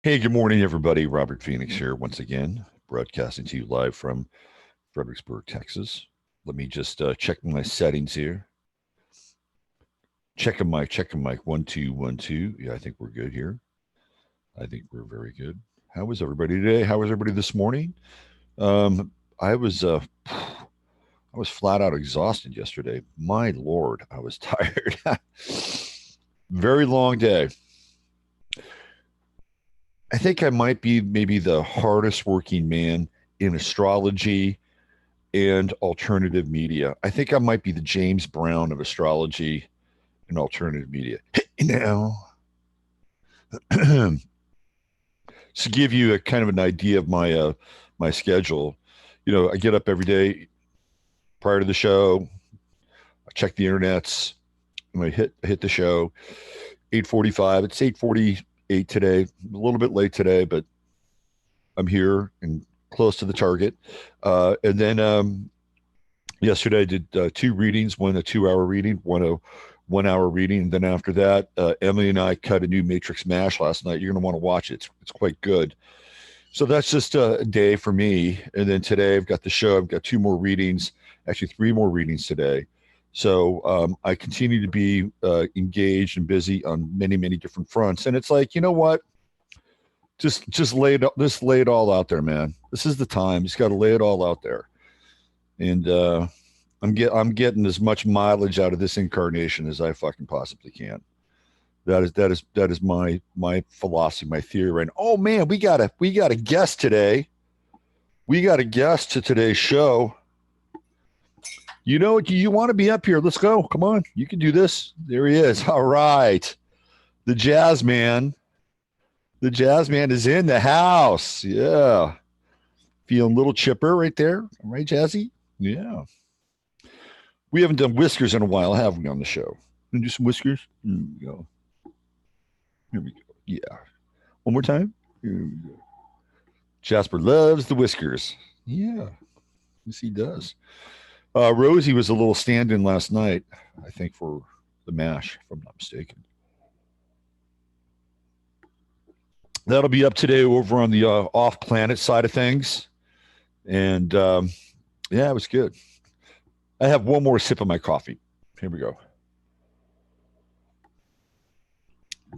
Hey, good morning, everybody. Robert Phoenix here once again, broadcasting to you live from Fredericksburg, Texas. Let me just check my settings here. Checking mic. 1, 2, 1, 2. Yeah, I think we're good here. I think we're very good. How was everybody today? How was everybody this morning? Um, I was I was flat out exhausted yesterday. My lord, I was tired. Very long day. I think I might be maybe the hardest working man in astrology and alternative media. I think I might be the James Brown of astrology and alternative media. Now, to give you a kind of an idea of my schedule, I get up every day prior to the show. I check the internets. And I hit the show 8:45. It's 8:48 today. A little bit late today, but I'm here and close to the target. And then yesterday I did two readings, one a 2 hour reading, one a 1 hour reading. And then after that, Emily and I cut a new Matrix Mash last night. You're going to want to watch it. It's quite good. So that's just a day for me. And then today I've got the show. I've got two more readings, actually three more readings today. So I continue to be engaged and busy on many, many different fronts. And it's like, you know what? Just lay it all out there, man. This is the time. You just got to lay it all out there. And I'm getting as much mileage out of this incarnation as I fucking possibly can. That is my philosophy, my theory right now. Oh man, we got a guest today. We got a guest to today's show. You want to be up here? Let's go. Come on, you can do this. There he is. All right, the jazz man. The jazz man is in the house. Yeah, feeling a little chipper right there. All right, Jazzy. Yeah, we haven't done whiskers in a while, have we, on the show? Can we do some whiskers? Here we go. Here we go. Yeah. One more time. Here we go. Jasper loves the whiskers. Yeah, yes, he does. Rosie was a little stand in last night, I think, for the MASH, if I'm not mistaken. That'll be up today over on the off planet side of things. And yeah, it was good. I have one more sip of my coffee. Here we go.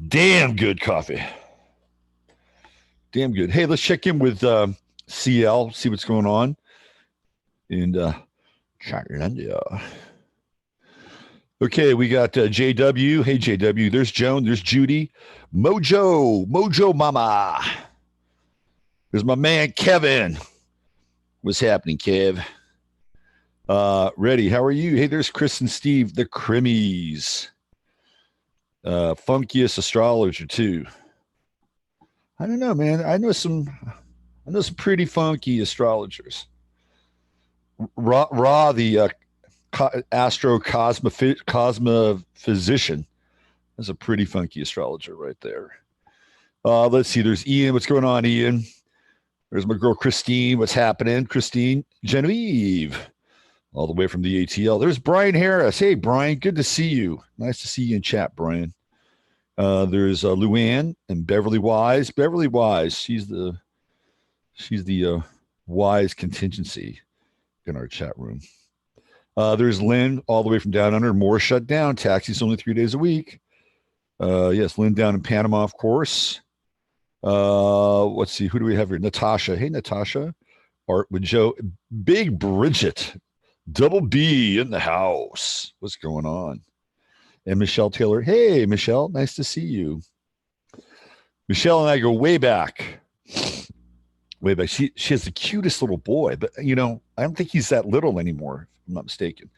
Damn good coffee. Damn good. Hey, let's check in with CL, see what's going on in China. Okay, we got JW. Hey, JW. There's Joan. There's Judy. Mojo Mama. There's my man, Kevin. What's happening, Kev? Ready. How are you? Hey, there's Chris and Steve, the Crimmies. Funkiest astrologer, too. I don't know, man. I know some pretty funky astrologers. Ra the Cosmo physician, is a pretty funky astrologer right there. Let's see. There's Ian. What's going on, Ian? There's my girl Christine. What's happening, Christine Genevieve? All the way from the ATL. There's Brian Harris. Hey, Brian. Good to see you. Nice to see you in chat, Brian. There's Luann and Beverly Wise. Beverly Wise. She's the wise contingency in our chat room. There's Lynn, all the way from down under. More shut down. Taxis only 3 days a week. Yes, Lynn down in Panama, of course. Let's see. Who do we have here? Natasha. Hey, Natasha. Art with Joe. Big Bridget. Double B in the house. What's going on? And Michelle Taylor. Hey, Michelle. Nice to see you. Michelle and I go way back. Way back. She has the cutest little boy, but I don't think he's that little anymore, if I'm not mistaken.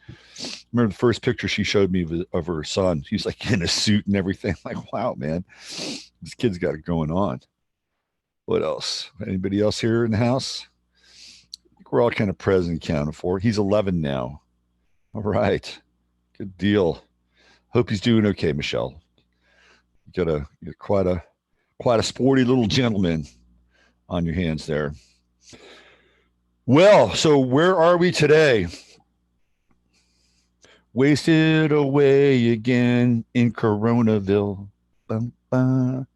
Remember the first picture she showed me of her son. He's like in a suit and everything. I'm like, wow, man, this kid's got it going on. What else? Anybody else here in the house? I think we're all kind of present and counted for. He's 11 now. All right. Good deal. Hope he's doing okay, Michelle. You're quite a sporty little gentleman on your hands there. Well, so where are we today? Wasted away again in Coronaville. Bum, bum.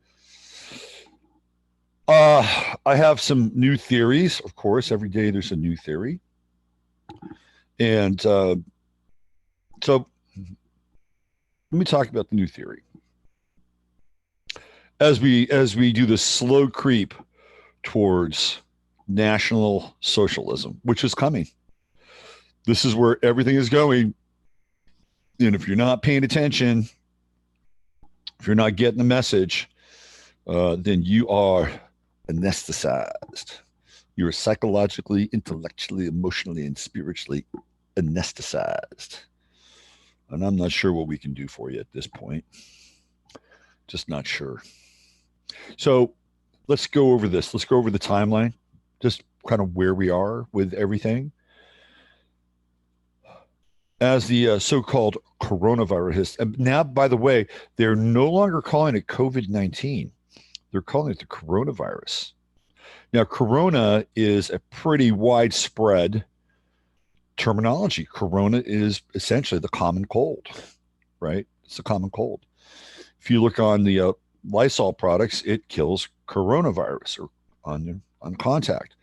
I have some new theories. Of course, every day there's a new theory, and so let me talk about the new theory as we do this slow creep towards national socialism, which is coming. This is where everything is going. And if you're not paying attention, if you're not getting the message, then you are anesthetized. You're psychologically, intellectually, emotionally, and spiritually anesthetized. And I'm not sure what we can do for you at this point. Just not sure. So let's go over this. Let's go over the timeline, just kind of where we are with everything. As the so-called coronavirus, now, by the way, they're no longer calling it COVID-19. They're calling it the coronavirus. Now, corona is a pretty widespread terminology. Corona is essentially the common cold, right? It's a common cold. If you look on the Lysol products, it kills coronavirus or on contact.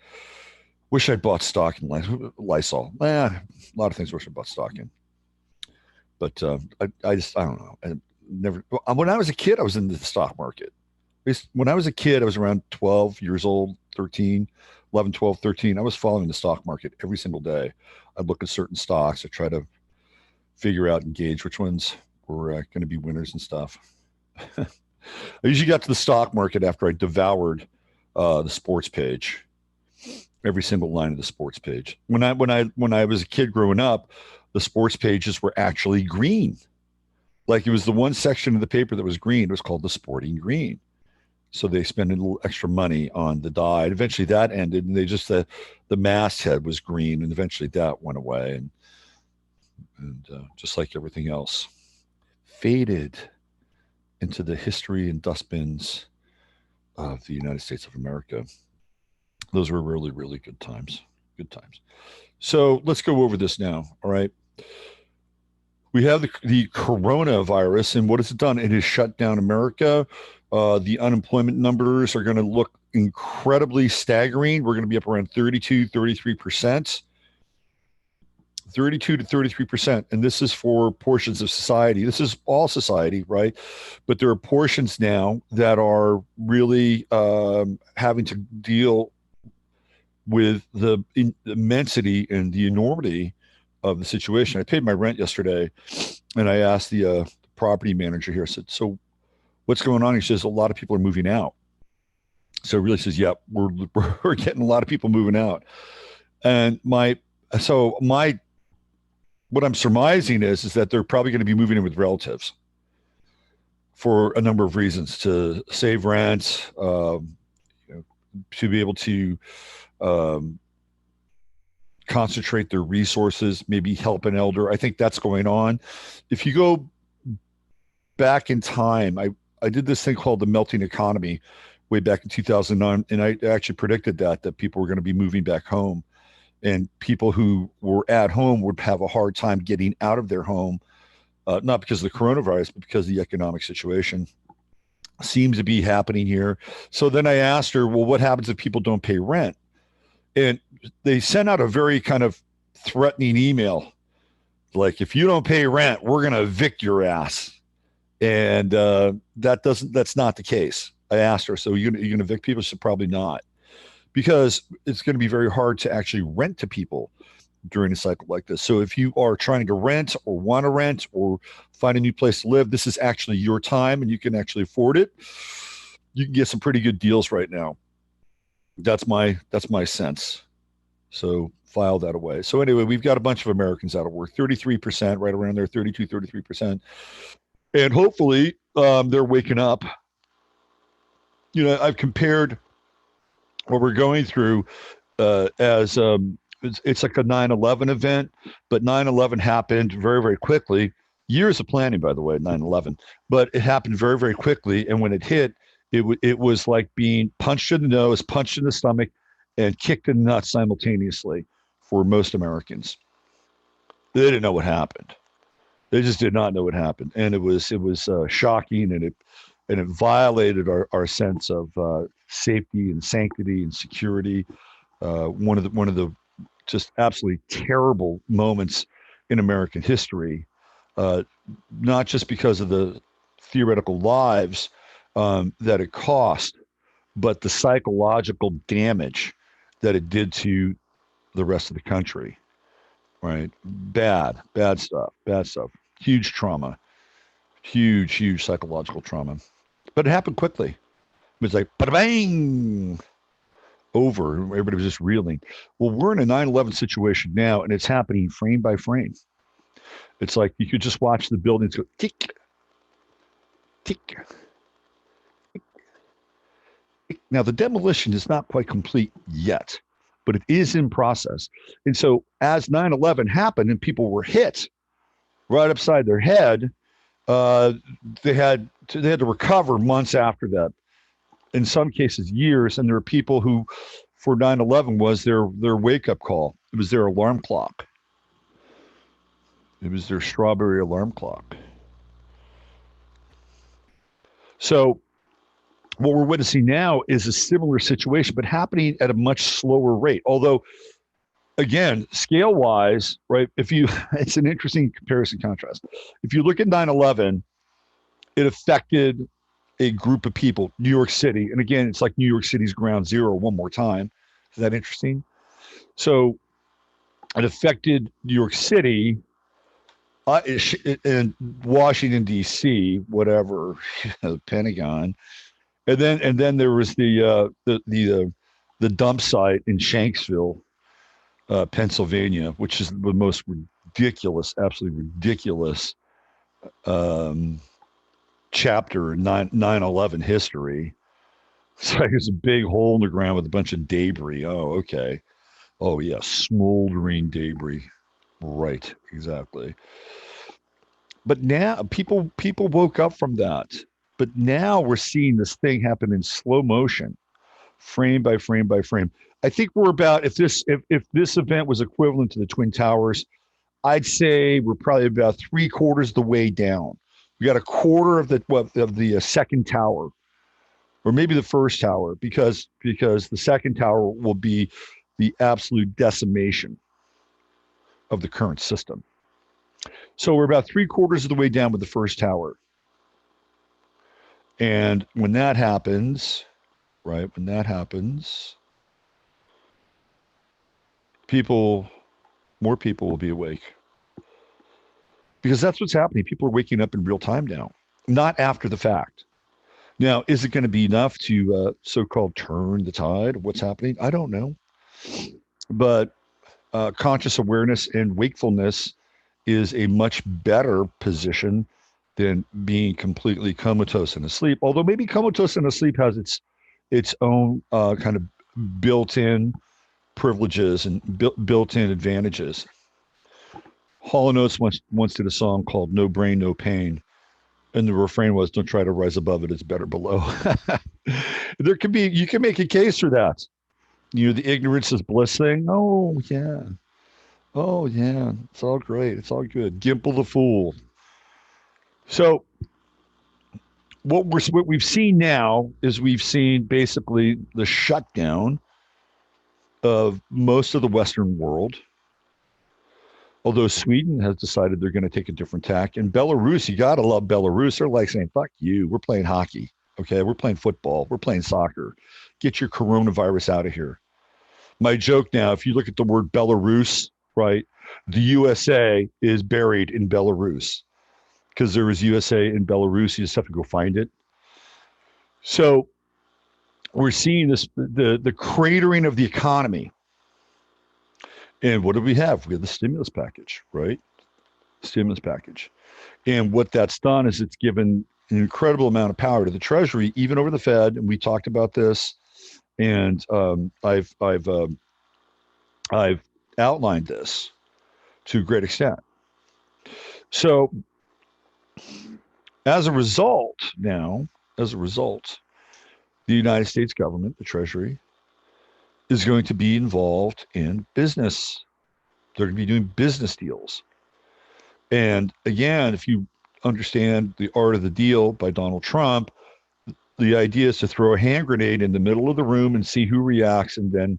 Wish I bought stock in Lysol. A lot of things wish I bought stock in. But I don't know. I never. When I was a kid, I was in the stock market. When I was a kid, I was around 12 years old, 13, 11, 12, 13. I was following the stock market every single day. I'd look at certain stocks. I try to figure out and gauge which ones were going to be winners and stuff. I usually got to the stock market after I devoured the sports page, every single line of the sports page. When I was a kid growing up, the sports pages were actually green. Like it was the one section of the paper that was green. It was called the Sporting Green. So they spent a little extra money on the dye. And eventually that ended, and they just the masthead was green, and eventually that went away, and just like everything else, faded into the history and dustbins of the United States of America. Those were really, really good times. Good times. So let's go over this now. All right. We have the coronavirus, and what has it done? It has shut down America. The unemployment numbers are going to look incredibly staggering. We're going to be up around 32, 33%. 32 to 33%. And this is for portions of society. This is all society, right? But there are portions now that are really having to deal with the immensity and the enormity of the situation. I paid my rent yesterday, and I asked the property manager here, I said, so what's going on? He says, a lot of people are moving out. So he really says, yeah, we're getting a lot of people moving out. And what I'm surmising is that they're probably going to be moving in with relatives for a number of reasons, to save rent, to be able to concentrate their resources, maybe help an elder. I think that's going on. If you go back in time, I did this thing called the melting economy way back in 2009, and I actually predicted that people were going to be moving back home, and people who were at home would have a hard time getting out of their home, not because of the coronavirus, but because of the economic situation. Seems to be happening here. So then I asked her, well, what happens if people don't pay rent? And they sent out a very kind of threatening email, like, if you don't pay rent, we're going to evict your ass. And that's not the case. I asked her, so you're going to evict people? She said, probably not, because it's going to be very hard to actually rent to people during a cycle like this. So if you are trying to rent or want to rent or find a new place to live, this is actually your time and you can actually afford it. You can get some pretty good deals right now. That's my sense. So file that away. So anyway, we've got a bunch of Americans out of work, 33%, right around there, 32, 33%. And hopefully they're waking up. I've compared what we're going through as it's like a 9/11 event, but 9/11 happened very, very quickly. Years of planning, by the way, 9/11, but it happened very, very quickly. And when it hit, it was like being punched in the nose, punched in the stomach, and kicked in the nuts simultaneously for most Americans. They didn't know what happened. They just did not know what happened, and it was shocking, and and it violated our sense of safety and sanctity and security. One of the just absolutely terrible moments in American history, uh, not just because of the theoretical lives that it cost, but the psychological damage that it did to the rest of the country. Right? Bad stuff. Bad stuff. Huge trauma. Huge psychological trauma. But it happened quickly. It was like, bang, over. Everybody was just reeling. Well, we're in a 9/11 situation now, and it's happening frame by frame. It's like you could just watch the buildings go tick, tick. Now, the demolition is not quite complete yet, but it is in process. And so, as 9/11 happened and people were hit right upside their head, uh, they had to recover months after that. In some cases, years. And there are people who, for 9/11, was their wake up call. It was their alarm clock. It was their strawberry alarm clock. So what we're witnessing now is a similar situation, but happening at a much slower rate. Although, again, scale wise, right? If you, it's an interesting comparison contrast. If you look at 9/11, it affected a group of people, New York City. And again, it's like New York City's ground zero one more time. Is that interesting? So it affected New York City and Washington, D.C., whatever, the Pentagon. And then there was the dump site in Shanksville, Pennsylvania, which is the most ridiculous, absolutely ridiculous um, chapter in 9/11 history. So there's a big hole in the ground with a bunch of debris. Oh, okay. Oh, yeah, smoldering debris. Right, exactly. But now people woke up from that. But now we're seeing this thing happen in slow motion, frame by frame by frame. I think we're about if this event was equivalent to the Twin Towers, I'd say we're probably about three-quarters of the way down. We got a quarter of the second tower, or maybe the first tower, because the second tower will be the absolute decimation of the current system. So we're about three-quarters of the way down with the first tower. And when that happens, right, when that happens, people, more people will be awake, because that's what's happening. People are waking up in real time now, not after the fact. Now, is it going to be enough to so-called turn the tide of what's happening? I don't know. But conscious awareness and wakefulness is a much better position than being completely comatose and asleep. Although maybe comatose and asleep has its own kind of built-in privileges and built-in advantages. Hall and Oates once did a song called "No Brain, No Pain," and the refrain was, "Don't try to rise above it; it's better below." You can make a case for that. The ignorance is bliss thing. Oh yeah, it's all great, it's all good. Gimple the fool. So what we've seen now is we've seen basically the shutdown of most of the Western world. Although Sweden has decided they're going to take a different tack, and Belarus, you gotta love Belarus. They're like saying, "Fuck you, we're playing hockey, okay? We're playing football, we're playing soccer. Get your coronavirus out of here." My joke now, if you look at the word Belarus, right, the USA is buried in Belarus because there was USA in Belarus. You just have to go find it. So we're seeing the cratering of the economy. And what do we have? We have the stimulus package, right? Stimulus package. And what that's done is it's given an incredible amount of power to the Treasury, even over the Fed. And we talked about this, and I've outlined this to a great extent. So as a result, now, as a result, the United States government, the Treasury, is going to be involved in business. They're going to be doing business deals. And again, if you understand The Art of the Deal by Donald Trump, The idea is to throw a hand grenade in the middle of the room and see who reacts and then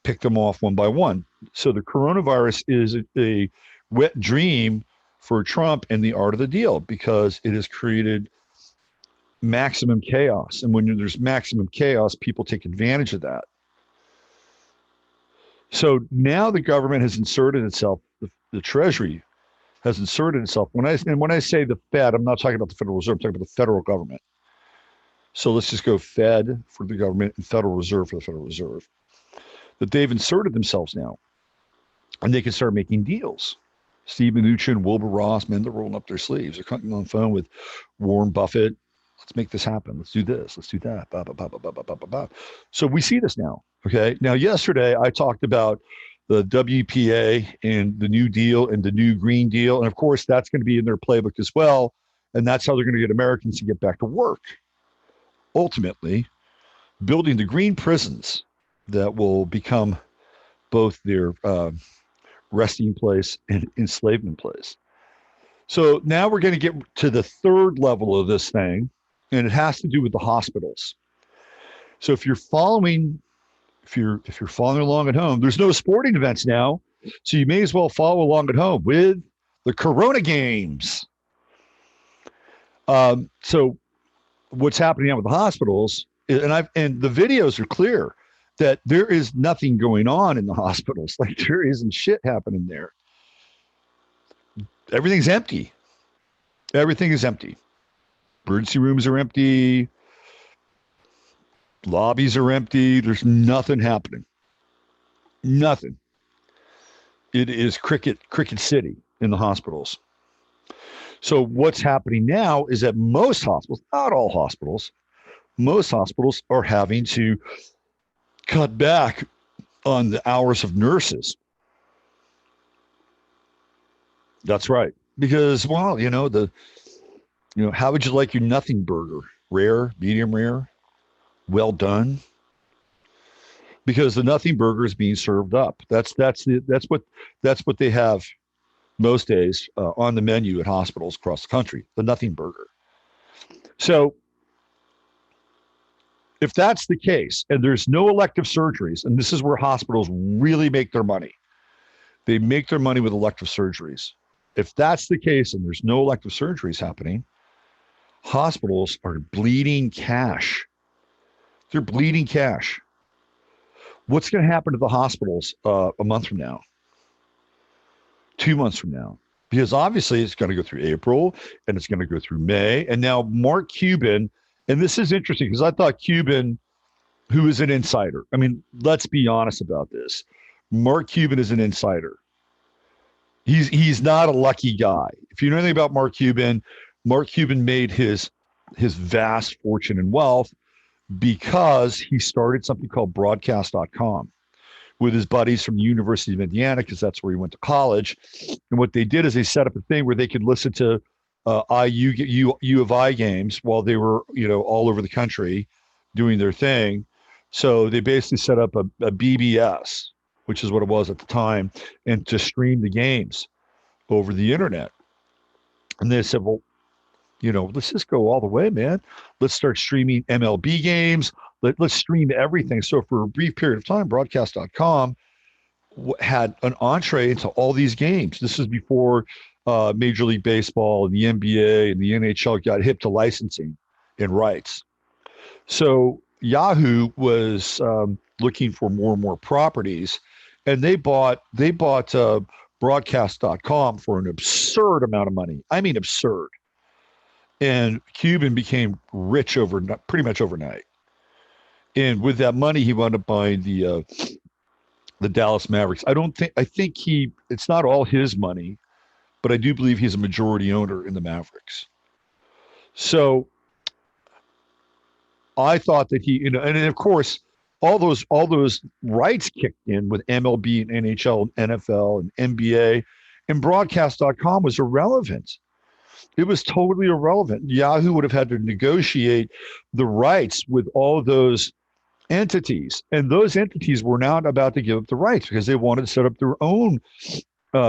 pick them off one by one. So the coronavirus is a wet dream for Trump and the art of the deal because it has created maximum chaos. And when there's maximum chaos, people take advantage of that. So now the government has inserted itself, the Treasury has inserted itself. When I say the Fed, I'm not talking about the Federal Reserve, I'm talking about the federal government. So let's just go Fed for the government and Federal Reserve for the Federal Reserve. That they've inserted themselves now, and they can start making deals. Steve Mnuchin, Wilbur Ross, men that are rolling up their sleeves. They're cutting on the phone with Warren Buffett. Let's make this happen. Let's do this. Let's do that. Bah, bah, bah, bah, bah, bah, bah, bah. So we see this now. Okay. Now, yesterday I talked about the WPA and the New Deal and the New Green Deal. And of course, that's going to be in their playbook as well. And that's how they're going to get Americans to get back to work. Ultimately, building the green prisons that will become both their resting place and enslavement place. So now we're going to get to the third level of this thing, and it has to do with the hospitals. So if you're following along at home, there's no sporting events now, so you may as well follow along at home with the Corona Games. So what's happening now with the hospitals, and the videos are clear that there is nothing going on in the hospitals. Like there isn't shit happening there. Everything's empty. Everything is empty. Emergency rooms are empty. Lobbies are empty. There's nothing happening. Nothing. It is cricket city in the hospitals. So what's happening now is that most hospitals, not all hospitals, most hospitals are having to cut back on the hours of nurses. That's right. Because, well, how would you like your nothing burger? Rare, medium rare, well done? Because the nothing burger is being served up. That's what they have most days on the menu at hospitals across the country, the nothing burger. So if that's the case, and there's no elective surgeries, and this is where hospitals really make their money, they make their money with elective surgeries. If that's the case and there's no elective surgeries happening, hospitals are bleeding cash. They're bleeding cash. What's going to happen to the hospitals a month from now? 2 months from now? Because obviously it's going to go through April and it's going to go through May. And now Mark Cuban, and this is interesting because I thought Cuban, who is an insider, I mean, let's be honest about this. Mark Cuban is an insider. He's not a lucky guy. If you know anything about Mark Cuban made his vast fortune and wealth because he started something called broadcast.com with his buddies from the University of Indiana, because that's where he went to college. And what they did is they set up a thing where they could listen to U of I games while they were, all over the country doing their thing. So they basically set up a BBS, which is what it was at the time, and to stream the games over the internet. And they said, well, let's just go all the way, man. Let's start streaming MLB games. Let's stream everything. So for a brief period of time, broadcast.com had an entree into all these games. This is before Major League Baseball and the NBA and the NHL got hip to licensing and rights. So Yahoo was looking for more and more properties, and they bought broadcast.com for an absurd amount of money. I mean, absurd. And Cuban became rich pretty much overnight. And with that money, he wound up buying the Dallas Mavericks. I think it's not all his money, but I do believe he's a majority owner in the Mavericks. So I thought that he, and of course, all those rights kicked in with MLB and NHL and NFL and NBA, and broadcast.com was irrelevant. It was totally irrelevant. Yahoo would have had to negotiate the rights with all those entities, and those entities were not about to give up the rights because they wanted to set up their own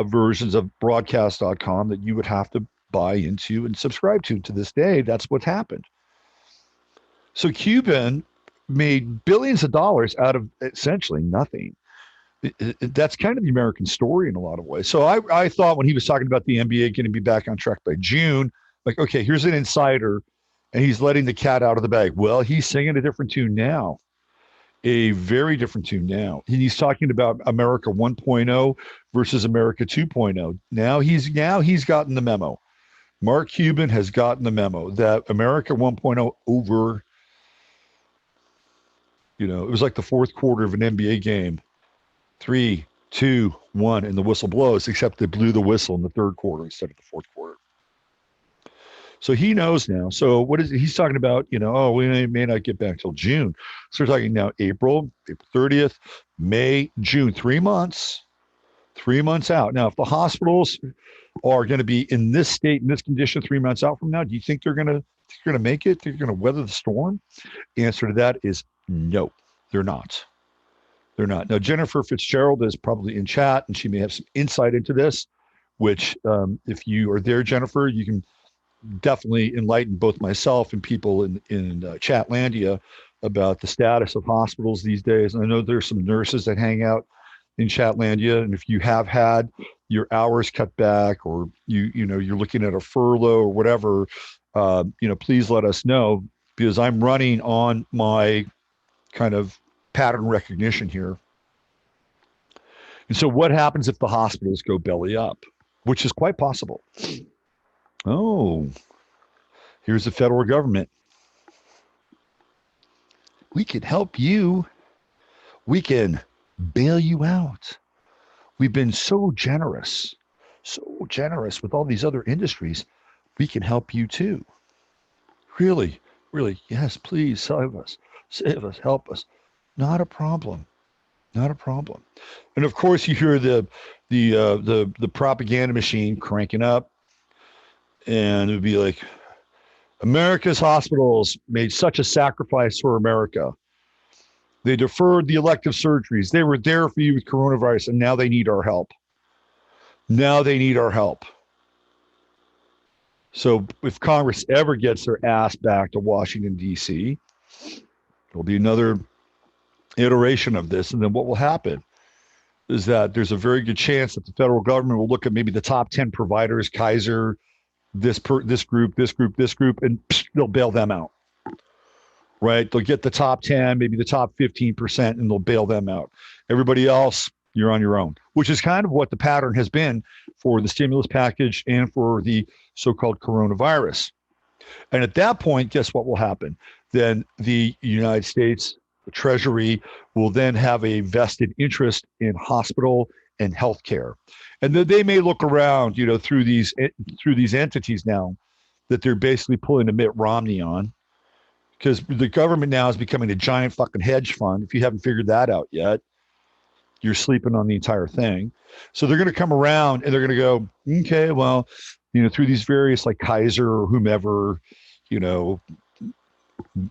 versions of broadcast.com that you would have to buy into and subscribe to. To this day, that's what's happened. So Cuban made billions of dollars out of essentially nothing. That's kind of the American story in a lot of ways. So I thought when he was talking about the NBA going to be back on track by June, like, okay, here's an insider and he's letting the cat out of the bag. Well, he's singing a different tune now, a very different tune now. And he's talking about America 1.0 versus America 2.0. Now he's gotten the memo. Mark Cuban has gotten the memo that America 1.0 over, it was like the fourth quarter of an NBA game. 3, 2, 1, and the whistle blows, except they blew the whistle in the third quarter instead of the fourth quarter. So he knows now. So what is he's talking about? Oh, we may not get back till June. So we're talking now April 30th, May, June, 3 months, 3 months out. Now, if the hospitals are going to be in this state, in this condition 3 months out from now, do you think they're going to make it? They're going to weather the storm? The answer to that is no, they're not. They're not. Now, Jennifer Fitzgerald is probably in chat, and she may have some insight into this, which if you are there, Jennifer, you can definitely enlighten both myself and people in Chatlandia about the status of hospitals these days. And I know there's some nurses that hang out in Chatlandia, and if you have had your hours cut back, or you're looking at a furlough or whatever, please let us know, because I'm running on my kind of pattern recognition here. And so what happens if the hospitals go belly up, which is quite possible? Oh, here's the federal government. We can help you. We can bail you out. We've been so generous with all these other industries. We can help you too. Really, really, yes, please save us, help us. Not a problem. Not a problem. And of course, you hear the propaganda machine cranking up, and it would be like, America's hospitals made such a sacrifice for America. They deferred the elective surgeries. They were there for you with coronavirus, and now they need our help. Now they need our help. So if Congress ever gets their ass back to Washington, D.C., there'll be another iteration of this. And then what will happen is that there's a very good chance that the federal government will look at maybe the top 10 providers, Kaiser, this group, and they'll bail them out. Right? They'll get the top 10, maybe the top 15%, and they'll bail them out. Everybody else, you're on your own, which is kind of what the pattern has been for the stimulus package and for the so-called coronavirus. And at that point, guess what will happen? Then the United States Treasury will then have a vested interest in hospital and healthcare. And then they may look around, through these entities now that they're basically pulling a Mitt Romney on, because the government now is becoming a giant fucking hedge fund. If you haven't figured that out yet, you're sleeping on the entire thing. So they're going to come around and they're going to go, okay, well, through these various like Kaiser or whomever,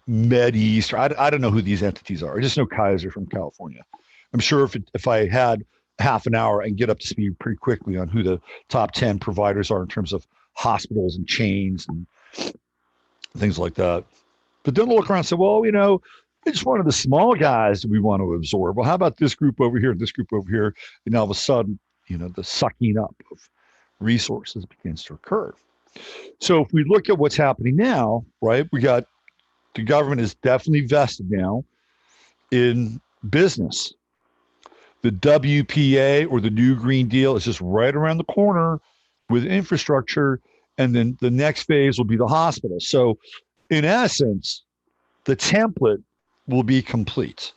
MedEast, I don't know who these entities are. I just know Kaiser from California. I'm sure if I had half an hour, I can get up to speed pretty quickly on who the top 10 providers are in terms of hospitals and chains and things like that. But then they'll look around and say, well, it's one of the small guys that we want to absorb. Well, how about this group over here, this group over here? And all of a sudden, the sucking up of resources begins to occur. So if we look at what's happening now, right, we got the government is definitely vested now in business. The WPA, or the New Green Deal, is just right around the corner with infrastructure. And then the next phase will be the hospital. So in essence, the template will be complete.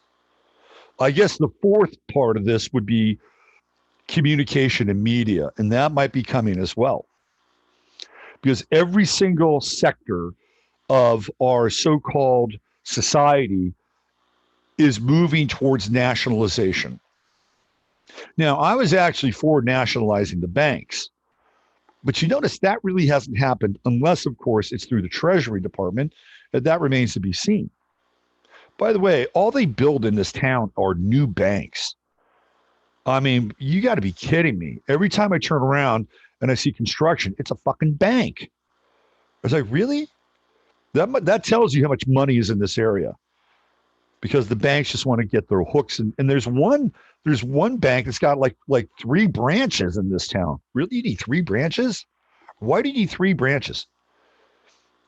I guess the fourth part of this would be communication and media, and that might be coming as well. Because every single sector of our so-called society is moving towards nationalization. Now, I was actually for nationalizing the banks, but you notice that really hasn't happened unless, of course, it's through the Treasury Department, and that remains to be seen. By the way, all they build in this town are new banks. I mean, you got to be kidding me. Every time I turn around and I see construction, it's a fucking bank. I was like, really? That tells you how much money is in this area because the banks just want to get their hooks and there's one bank that's got like three branches in this town. Really, you need three branches? Why do you need three branches?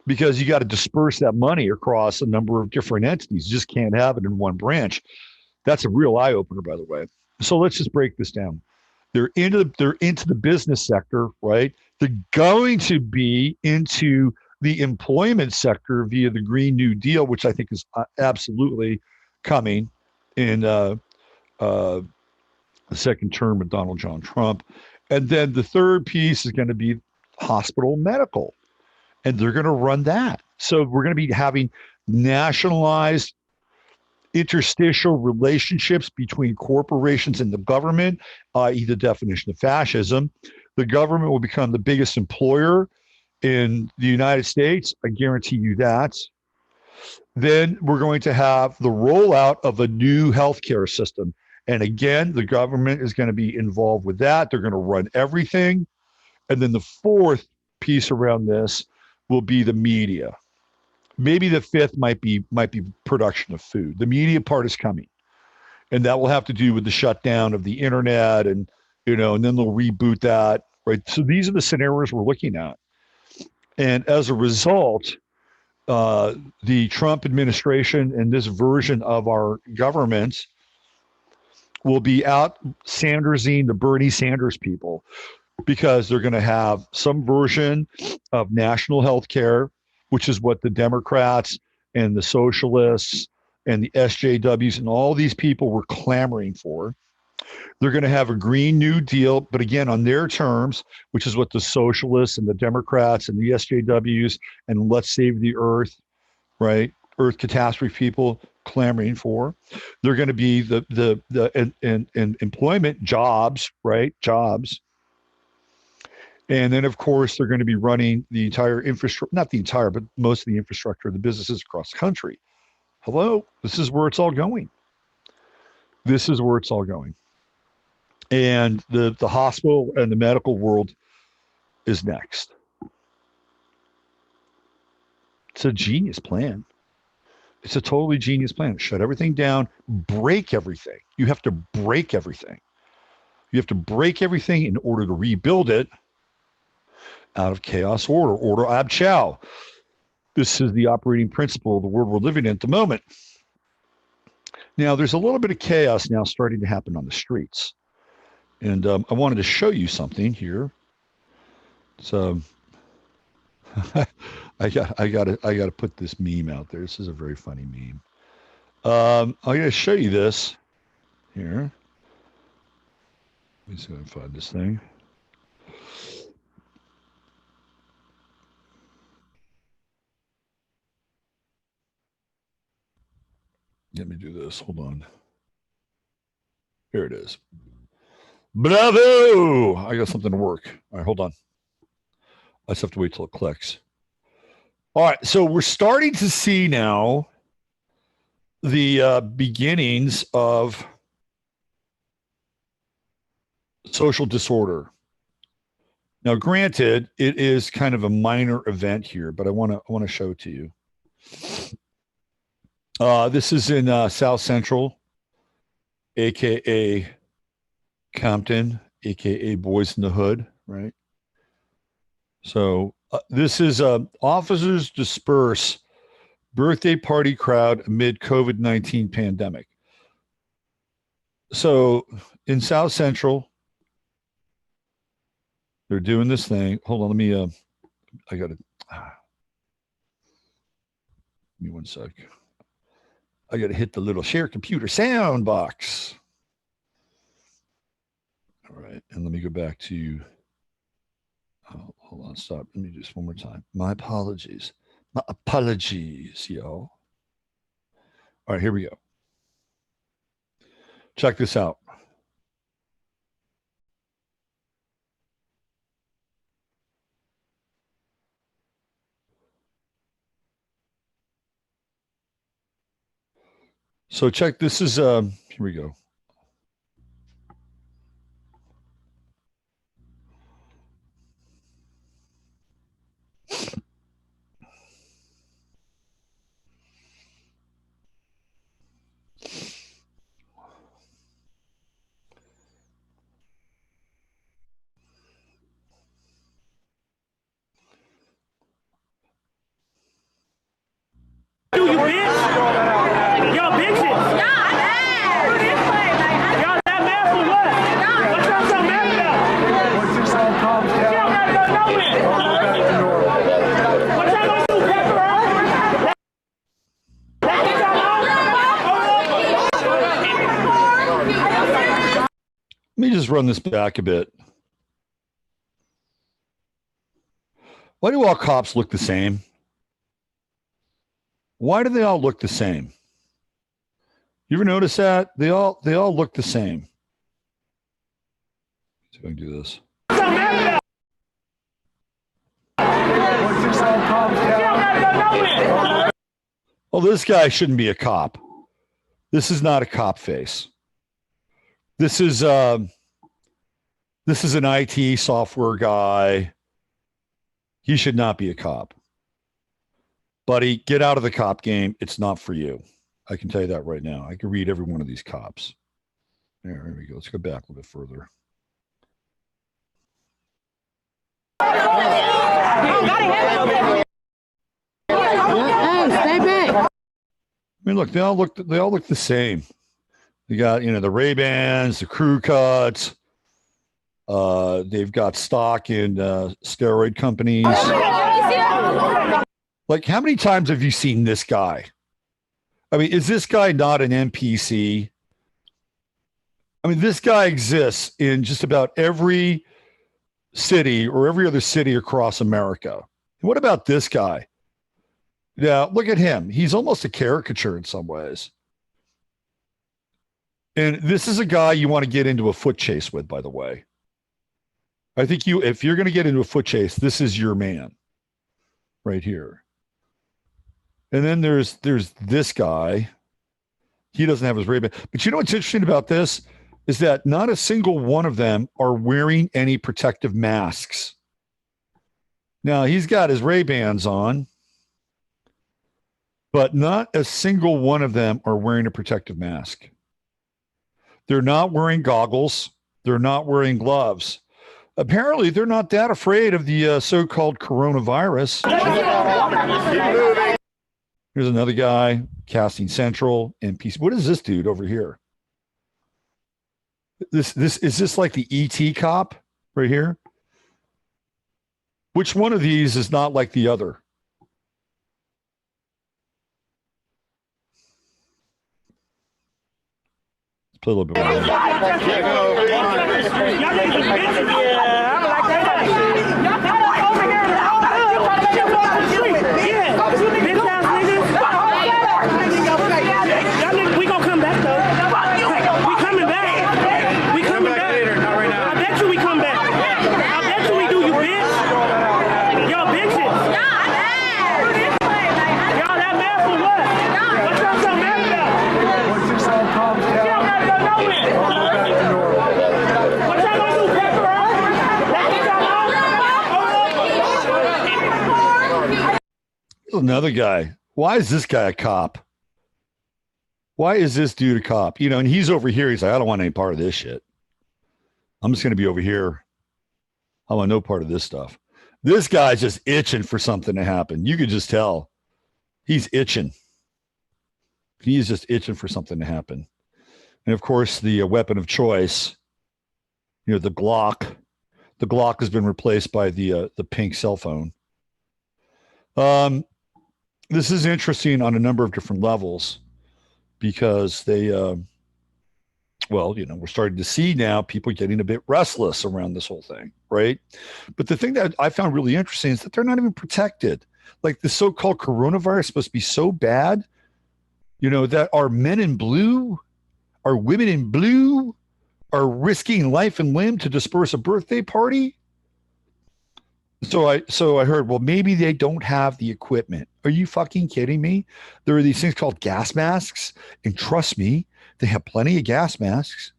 Because you got to disperse that money across a number of different entities. You just can't have it in one branch. That's a real eye opener, by the way. So let's just break this down. They're into the business sector, right? They're going to be into the employment sector via the Green New Deal, which I think is absolutely coming in uh, the second term of Donald John Trump. And then the third piece is going to be hospital medical, and they're going to run that. So we're going to be having nationalized interstitial relationships between corporations and the government, i.e., the definition of fascism. The government will become the biggest employer in the United States. I guarantee you that. Then we're going to have the rollout of a new healthcare system. And again, the government is going to be involved with that. They're going to run everything. And then the fourth piece around this will be the media. Maybe the fifth might be production of food. The media part is coming, and that will have to do with the shutdown of the internet, and then they'll reboot that. Right. So these are the scenarios we're looking at, and as a result, uh, the Trump administration and this version of our government will be out Sandersing the Bernie Sanders people because they're going to have some version of national health care, which is what the Democrats and the socialists and the SJWs and all these people were clamoring for. They're going to have a Green New Deal, but again, on their terms, which is what the socialists and the Democrats and the SJWs and Let's Save the Earth, right? Earth catastrophe people clamoring for. They're going to be the employment jobs, right? Jobs, and then, of course, they're going to be running the entire infrastructure, not the entire, but most of the infrastructure of the businesses across the country. Hello, this is where it's all going. This is where it's all going. And the hospital and the medical world is next. It's a genius plan. It's a totally genius plan. Shut everything down, break everything. You have to break everything. You have to break everything in order to rebuild it out of chaos order, order ab chao. This is the operating principle of the world we're living in at the moment. Now, there's a little bit of chaos now starting to happen on the streets. And I wanted to show you something here. So I got to put this meme out there. This is a very funny meme. I'm going to show you this here. Let me see if I can find this thing. Let me do this. Hold on. Here it is. Bravo! I got something to work. All right, hold on. I just have to wait till it clicks. All right, so we're starting to see now the beginnings of social disorder. Now, granted, it is kind of a minor event here, but I want to show it to you. This is in South Central, aka Compton, aka Boys in the Hood, right? So this is officers disperse birthday party crowd amid COVID-19 pandemic. So in South Central, they're doing this thing. Hold on, I got to, give me one sec. I got to hit the little share computer sound box. All right, and let me go back to, oh, hold on, stop. Let me do this one more time. My apologies. My apologies, y'all. All right, here we go. Check this out. So check this is here we go. run this back a bit. Why do all cops look the same? Why do they all look the same? You ever notice that? They all look the same. See if I can do this. Well, this guy shouldn't be a cop. This is not a cop face. This is an IT software guy. He should not be a cop. Buddy, get out of the cop game. It's not for you. I can tell you that right now. I can read every one of these cops. There we go. Let's go back a little bit further. Stay back. I mean, look, they all look the same. You got, the Ray-Bans, the crew cuts. They've got stock in steroid companies. Like, how many times have you seen this guy? I mean, is this guy not an NPC? I mean, this guy exists in just about every city or every other city across America. And what about this guy? Yeah, look at him. He's almost a caricature in some ways. And this is a guy you want to get into a foot chase with, by the way. I think if you're going to get into a foot chase, this is your man right here. And then there's this guy. He doesn't have his Ray-Ban. But you know what's interesting about this is that not a single one of them are wearing any protective masks. Now, he's got his Ray-Bans on, but not a single one of them are wearing a protective mask. They're not wearing goggles. They're not wearing gloves. Apparently, they're not that afraid of the so-called coronavirus. Here's another guy, Casting Central, NPC. What is this dude over here? This is this like the ET cop right here? Which one of these is not like the other? Let's play a little bit We gonna come back though. We coming back. We coming back later, not right now. I bet you we come back. I bet you we do, you bitch. Y'all bitches. Y'all that mad for what? What y'all so mad about? Once this all calms down, Y'all gotta go nowhere. I'll go back to normal. What y'all gonna do, pepper up? Here's another guy. Why is this guy a cop? Why is this dude a cop? And he's over here. He's like, I don't want any part of this shit. I'm just going to be over here. I want no part of this stuff. This guy's just itching for something to happen. You could just tell. He's itching. He's just itching for something to happen. And of course, the weapon of choice, the Glock. The Glock has been replaced by the pink cell phone. This is interesting on a number of different levels because they, we're starting to see now people getting a bit restless around this whole thing, right? But the thing that I found really interesting is that they're not even protected. Like the so-called coronavirus is supposed to be so bad, that our men in blue, our women in blue are risking life and limb to disperse a birthday party. So I heard, well, maybe they don't have the equipment. Are you fucking kidding me? There are these things called gas masks, and trust me, they have plenty of gas masks.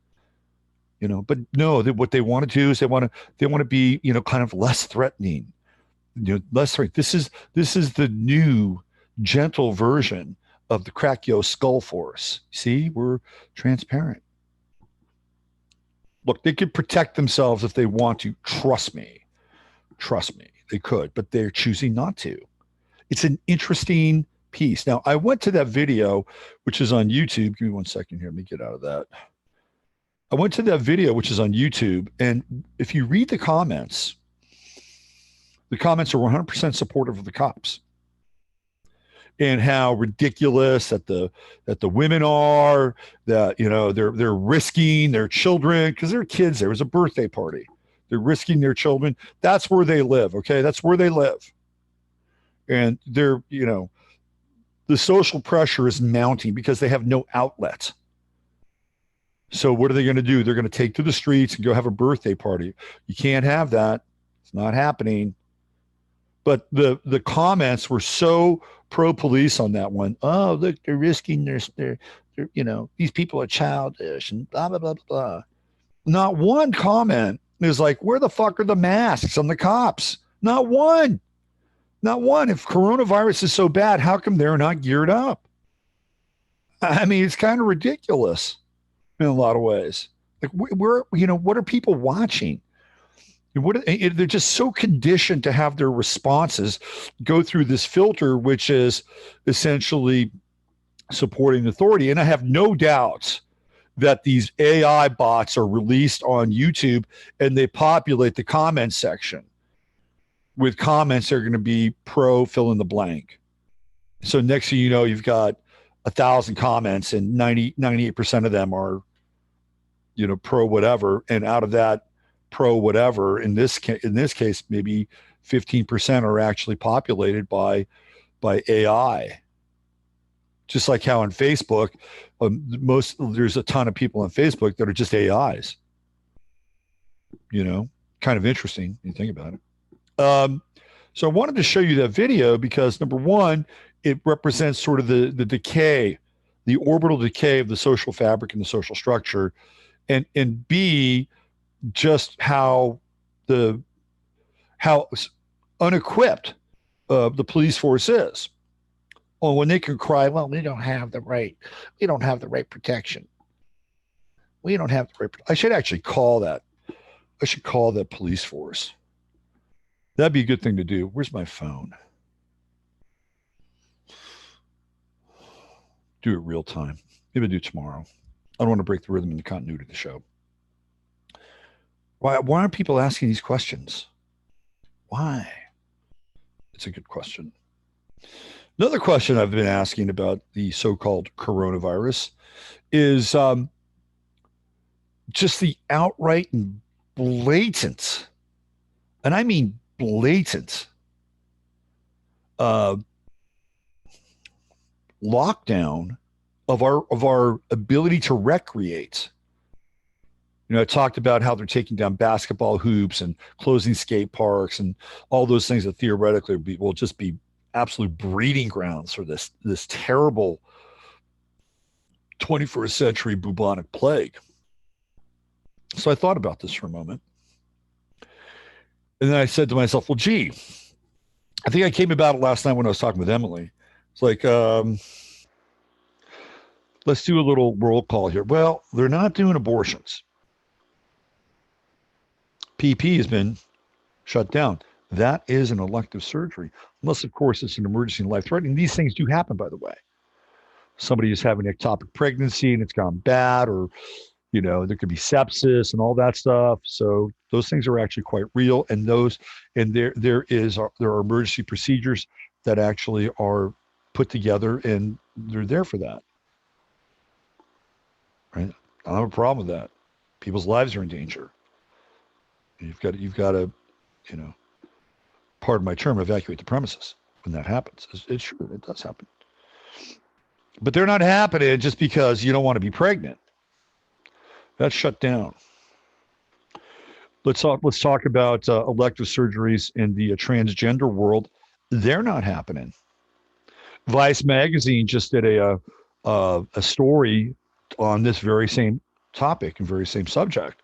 But no, what they want to do is they want to be, kind of less threatening. Less threatening. This is the new gentle version of the Crackyo Skull Force. See, we're transparent. Look, they could protect themselves if they want to. Trust me, they could, but they're choosing not to. It's an interesting piece. Now, I went to that video, which is on YouTube. Give me 1 second here. Let me get out of that. I went to that video, which is on YouTube. And if you read the comments are 100% supportive of the cops. and how ridiculous that the women are, that they're risking their children because they're kids. There was a birthday party. They're risking their children. That's where they live. Okay, that's where they live, and the social pressure is mounting because they have no outlet. So what are they going to do? They're going to take to the streets and go have a birthday party. You can't have that. It's not happening. But the comments were so pro police on that one. Oh, look, they're risking their these people are childish and blah blah blah blah. Not one comment is like, where the fuck are the masks on the cops? Not one. Not one. If coronavirus is so bad, how come they're not geared up? I mean, it's kind of ridiculous in a lot of ways. Like, what are people watching? They're just so conditioned to have their responses go through this filter, which is essentially supporting authority. And I have no doubts that these AI bots are released on YouTube and they populate the comment section with comments that are going to be pro fill in the blank. So next thing you know, you've got 1,000 comments and 98% of them are, pro whatever. And out of that pro whatever, in this case, maybe 15% are actually populated by AI. Just like how on Facebook, there's a ton of people on Facebook that are just AIs. Kind of interesting when you think about it. So I wanted to show you that video because number one, it represents sort of the decay, the orbital decay of the social fabric and the social structure, and B, just how unequipped the police force is. Well, when they can cry, well, we don't have the right protection. We don't have the right. I should actually call that. I should call that police force. That'd be a good thing to do. Where's my phone? Do it real time. Maybe I'll do it tomorrow. I don't want to break the rhythm and the continuity of the show. Why are people asking these questions? Why? It's a good question. Another question I've been asking about the so-called coronavirus is just the outright and blatant, and I mean blatant, lockdown of our ability to recreate. I talked about how they're taking down basketball hoops and closing skate parks and all those things that theoretically will just be absolute breeding grounds for this terrible 21st century bubonic plague. So I thought about this for a moment. And then I said to myself, well, gee, I think I came about it last night when I was talking with Emily. It's like, let's do a little roll call here. Well, they're not doing abortions. PP has been shut down. That is an elective surgery, unless, of course, it's an emergency and life-threatening. These things do happen, by the way. Somebody is having ectopic pregnancy and it's gone bad, or, there could be sepsis and all that stuff. So those things are actually quite real. And there are emergency procedures that actually are put together and they're there for that. Right? I don't have a problem with that. People's lives are in danger. You've got to, pardon my term, evacuate the premises when that happens. It's true, it does happen. But they're not happening just because you don't want to be pregnant. That's shut down. Let's talk about elective surgeries in the transgender world. They're not happening. Vice magazine just did a story on this very same topic and very same subject,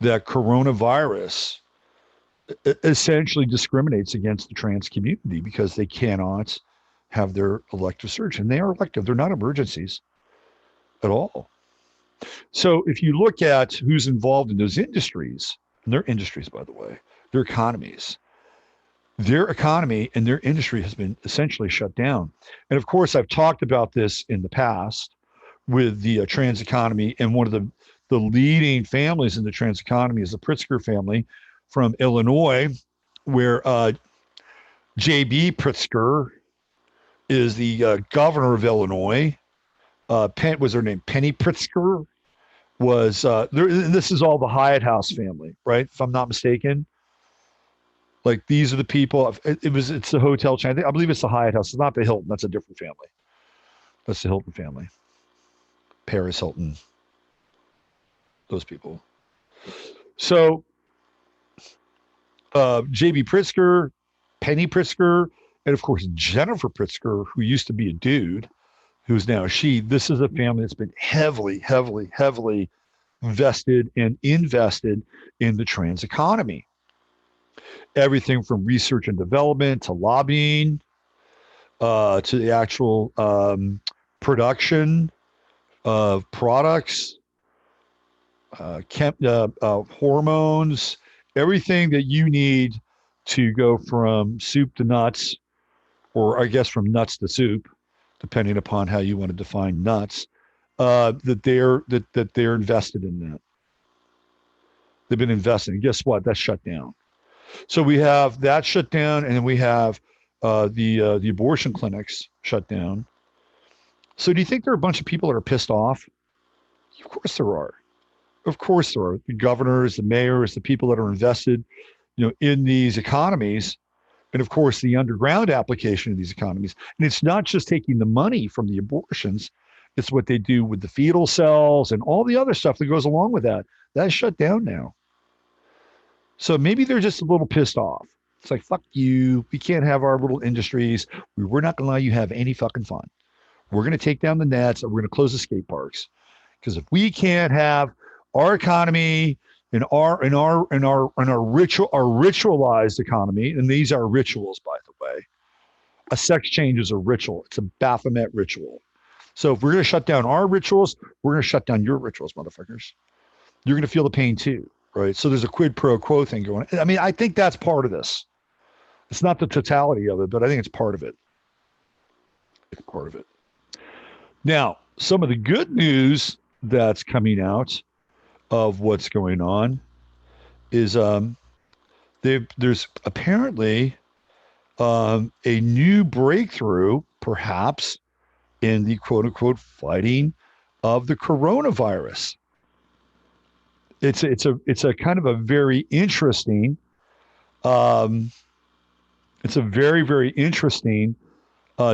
that coronavirus essentially discriminates against the trans community because they cannot have their elective surgery. And they are elective. They're not emergencies at all. So if you look at who's involved in those industries, and they're industries, by the way, their economies, their economy and their industry has been essentially shut down. And of course, I've talked about this in the past with the trans economy, and one of the leading families in the trans economy is the Pritzker family from Illinois, where J.B. Pritzker is the governor of Illinois. Was her name Penny Pritzker? Was there? And this is all the Hyatt House family, right? If I'm not mistaken. Like these are the people. It's the hotel chain. I believe it's the Hyatt House. It's not the Hilton. That's a different family. That's the Hilton family. Paris Hilton. Those people. So J.B. Pritzker, Penny Pritzker, and of course Jennifer Pritzker, who used to be a dude, who's now a she. This is a family that's been heavily, heavily, heavily vested and invested in the trans economy. Everything from research and development to lobbying to the actual production of products, hormones, everything that you need to go from soup to nuts, or I guess from nuts to soup, depending upon how you want to define nuts. That they're invested in that. They've been investing. And guess what? That's shut down. So we have that shut down, and then we have the abortion clinics shut down. So do you think there are a bunch of people that are pissed off? Of course there are. Of course there are. The governors, the mayors, the people that are invested, in these economies, and of course the underground application of these economies. And it's not just taking the money from the abortions; it's what they do with the fetal cells and all the other stuff that goes along with that. That's shut down now. So maybe they're just a little pissed off. It's like, fuck you. We can't have our little industries. We're not going to allow you to have any fucking fun. We're going to take down the nets and we're going to close the skate parks. Because if we can't have our economy and our ritualized economy, and these are rituals, by the way, a sex change is a ritual. It's a Baphomet ritual. So if we're going to shut down our rituals, we're going to shut down your rituals, motherfuckers. You're going to feel the pain too. Right. So there's a quid pro quo thing going on. I mean, I think that's part of this. It's not the totality of it, but I think it's part of it. It's part of it. Now, some of the good news that's coming out of what's going on is there's apparently a new breakthrough, perhaps, in the quote unquote fighting of the coronavirus. It's a kind of a very interesting it's a very, very interesting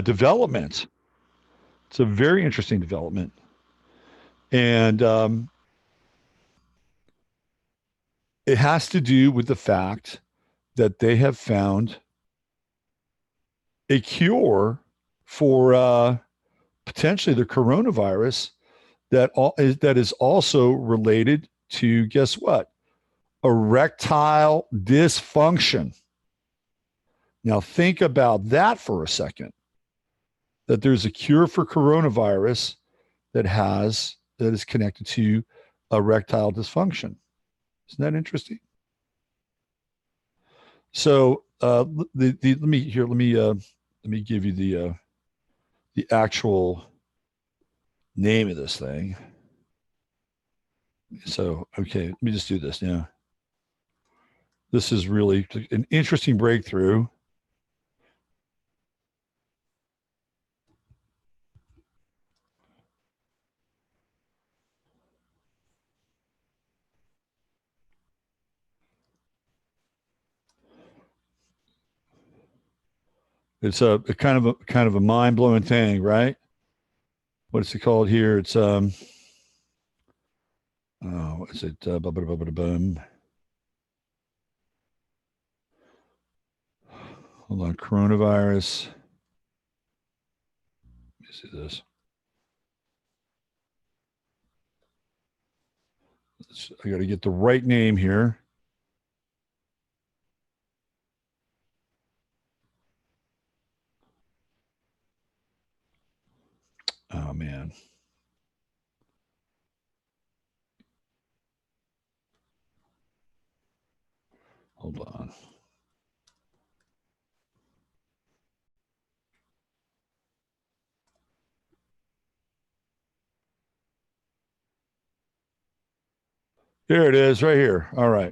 development. It's a very interesting development. And it has to do with the fact that they have found a cure for potentially the coronavirus that is also related to, guess what? Erectile dysfunction. Now think about that for a second. That there's a cure for coronavirus that is connected to erectile dysfunction. Isn't that interesting? So let me give you the actual name of this thing. So okay, let me just do this now. This is really an interesting breakthrough. It's a kind of a mind blowing thing, right? What's it called here? It's what is it? Hold on, coronavirus. Let me see this. I got to get the right name here. Oh man. Hold on. There it is, right here. All right.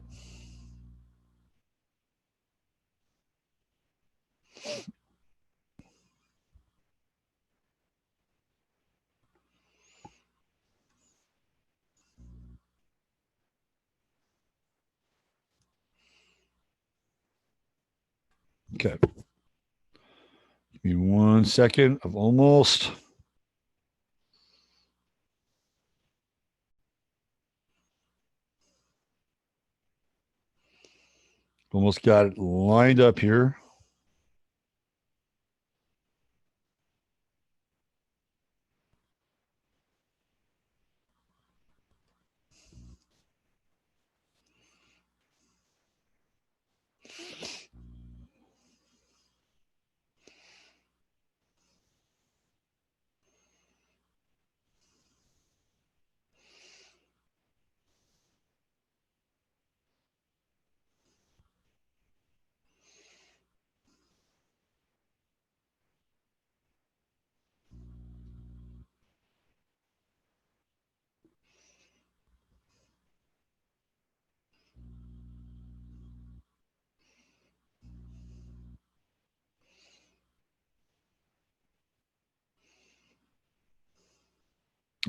Okay. Give me 1 second. I've almost got it lined up here.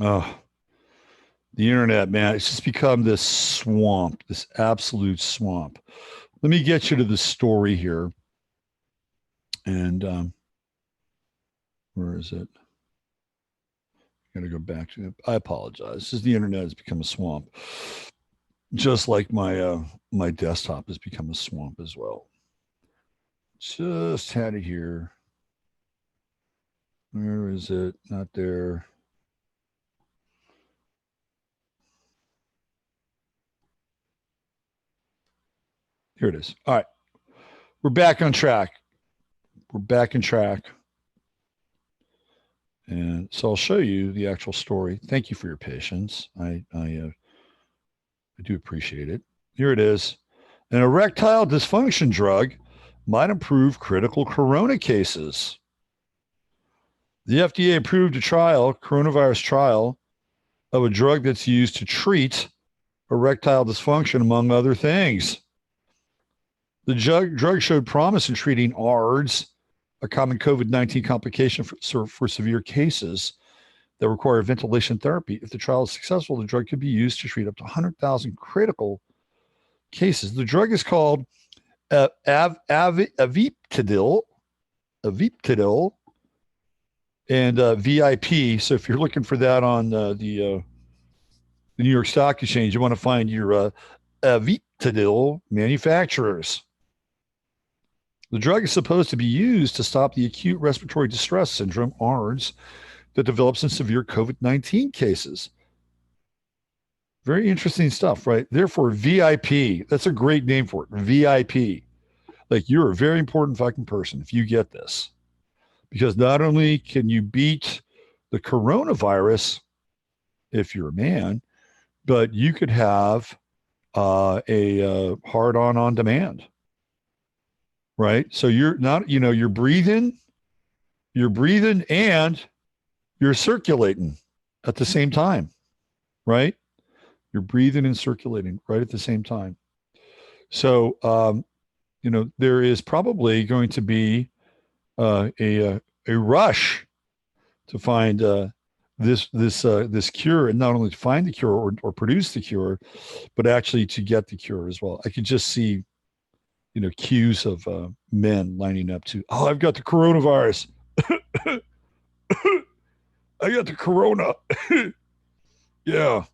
Oh, the internet, man, it's just become this swamp, this absolute swamp. Let me get you to the story here. And where is it? Got to go back to it. I apologize. This is the internet has become a swamp, just like my desktop has become a swamp as well. Just had it here. Where is it? Not there. Here it is. All right. We're back on track. We're back in track. And so I'll show you the actual story. Thank you for your patience. I do appreciate it. Here it is. An erectile dysfunction drug might improve critical corona cases. The FDA approved a coronavirus trial of a drug that's used to treat erectile dysfunction, among other things. The drug showed promise in treating ARDS, a common COVID-19 complication for severe cases that require ventilation therapy. If the trial is successful, the drug could be used to treat up to 100,000 critical cases. The drug is called Aviptidil, and VIP. So if you're looking for that on the New York Stock Exchange, you want to find your Aviptidil manufacturers. The drug is supposed to be used to stop the acute respiratory distress syndrome, ARDS, that develops in severe COVID-19 cases. Very interesting stuff, right? Therefore, VIP, that's a great name for it. VIP. Like, you're a very important fucking person if you get this. Because not only can you beat the coronavirus if you're a man, but you could have a hard-on on demand. Right? So you're not, you're breathing and you're circulating at the same time, right? You're breathing and circulating right at the same time. So, there is probably going to be a rush to find this cure, and not only to find the cure or produce the cure, but actually to get the cure as well. I could just see queues of men lining up to, I've got the coronavirus. I got the corona. Yeah.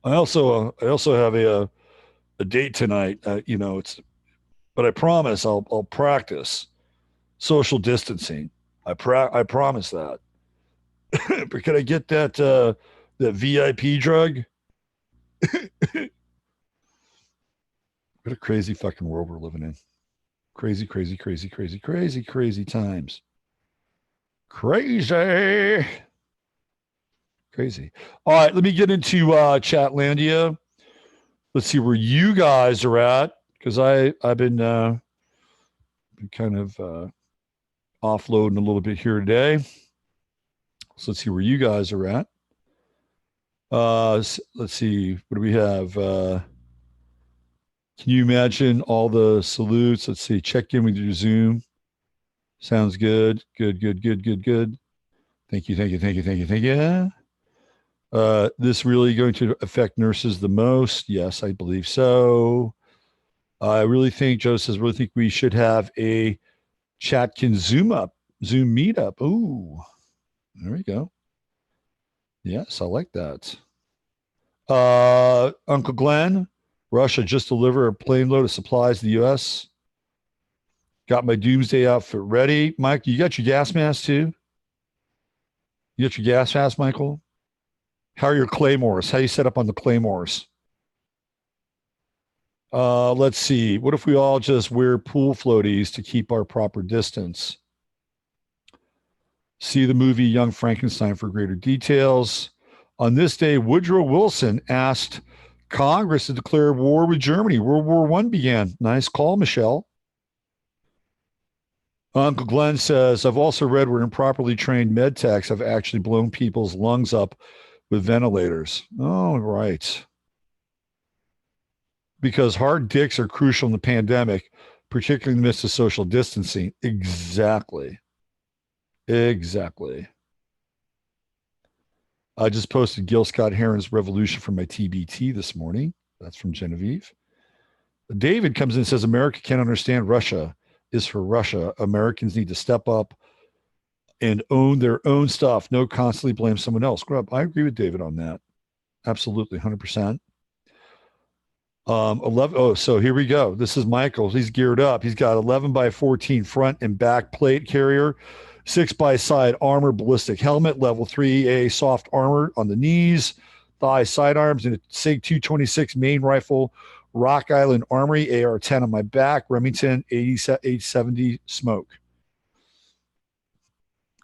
I also have a date tonight. But I promise I'll practice social distancing. I promise that. But can I get that VIP drug? What a crazy fucking world we're living in. Crazy, crazy, crazy, crazy, crazy, crazy times. Crazy. Crazy. All right, let me get into Chatlandia. Let's see where you guys are at, because I've been kind of offloading a little bit here today. So let's see where you guys are at. Let's see. What do we have? Can you imagine all the salutes? Let's see. Check in with your Zoom. Sounds good. Good, good, good, good, good. Thank you, thank you, thank you, thank you, thank you. This really going to affect nurses the most? Yes, I believe so. I really think, Joe says, really think we should have a Chat can Zoom meet up. Ooh, there we go. Yes, I like that. Uncle Glenn, Russia just delivered a plane load of supplies to the U.S. Got my doomsday outfit ready. Mike, you got your gas mask too? You got your gas mask, Michael? How are your claymores? How you set up on the claymores? Let's see. What if we all just wear pool floaties to keep our proper distance? See the movie Young Frankenstein for greater details. On this day, Woodrow Wilson asked Congress to declare war with Germany. World War I began. Nice call, Michelle. Uncle Glenn says, I've also read where improperly trained med techs have actually blown people's lungs up with ventilators. Oh, right. Because hard dicks are crucial in the pandemic, particularly in the midst of social distancing. Exactly. Exactly. I just posted Gil Scott Heron's Revolution from my TBT this morning. That's from Genevieve. David comes in and says, America can't understand Russia is for Russia. Americans need to step up and own their own stuff. No constantly blame someone else. Grub, I agree with David on that. Absolutely, 100%. 11. Oh, so here we go. This is Michael. He's geared up. He's got 11 by 14 front and back plate carrier, 6 by side armor, ballistic helmet, level 3A soft armor on the knees, thigh, sidearms, and a SIG 226 main rifle, Rock Island Armory, AR-10 on my back, Remington 870 smoke.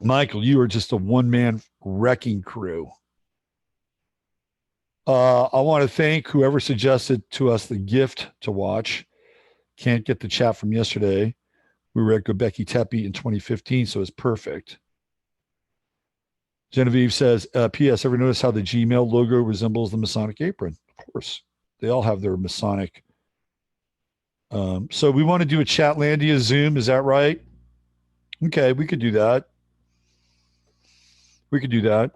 Michael, you are just a one-man wrecking crew. I want to thank whoever suggested to us the gift to watch. Can't get the chat from yesterday. We were at Göbekli Tepe in 2015, so it's perfect. Genevieve says, P.S. Ever notice how the Gmail logo resembles the Masonic apron? Of course. They all have their Masonic. So we want to do a Chatlandia Zoom. Is that right? Okay, we could do that. We could do that.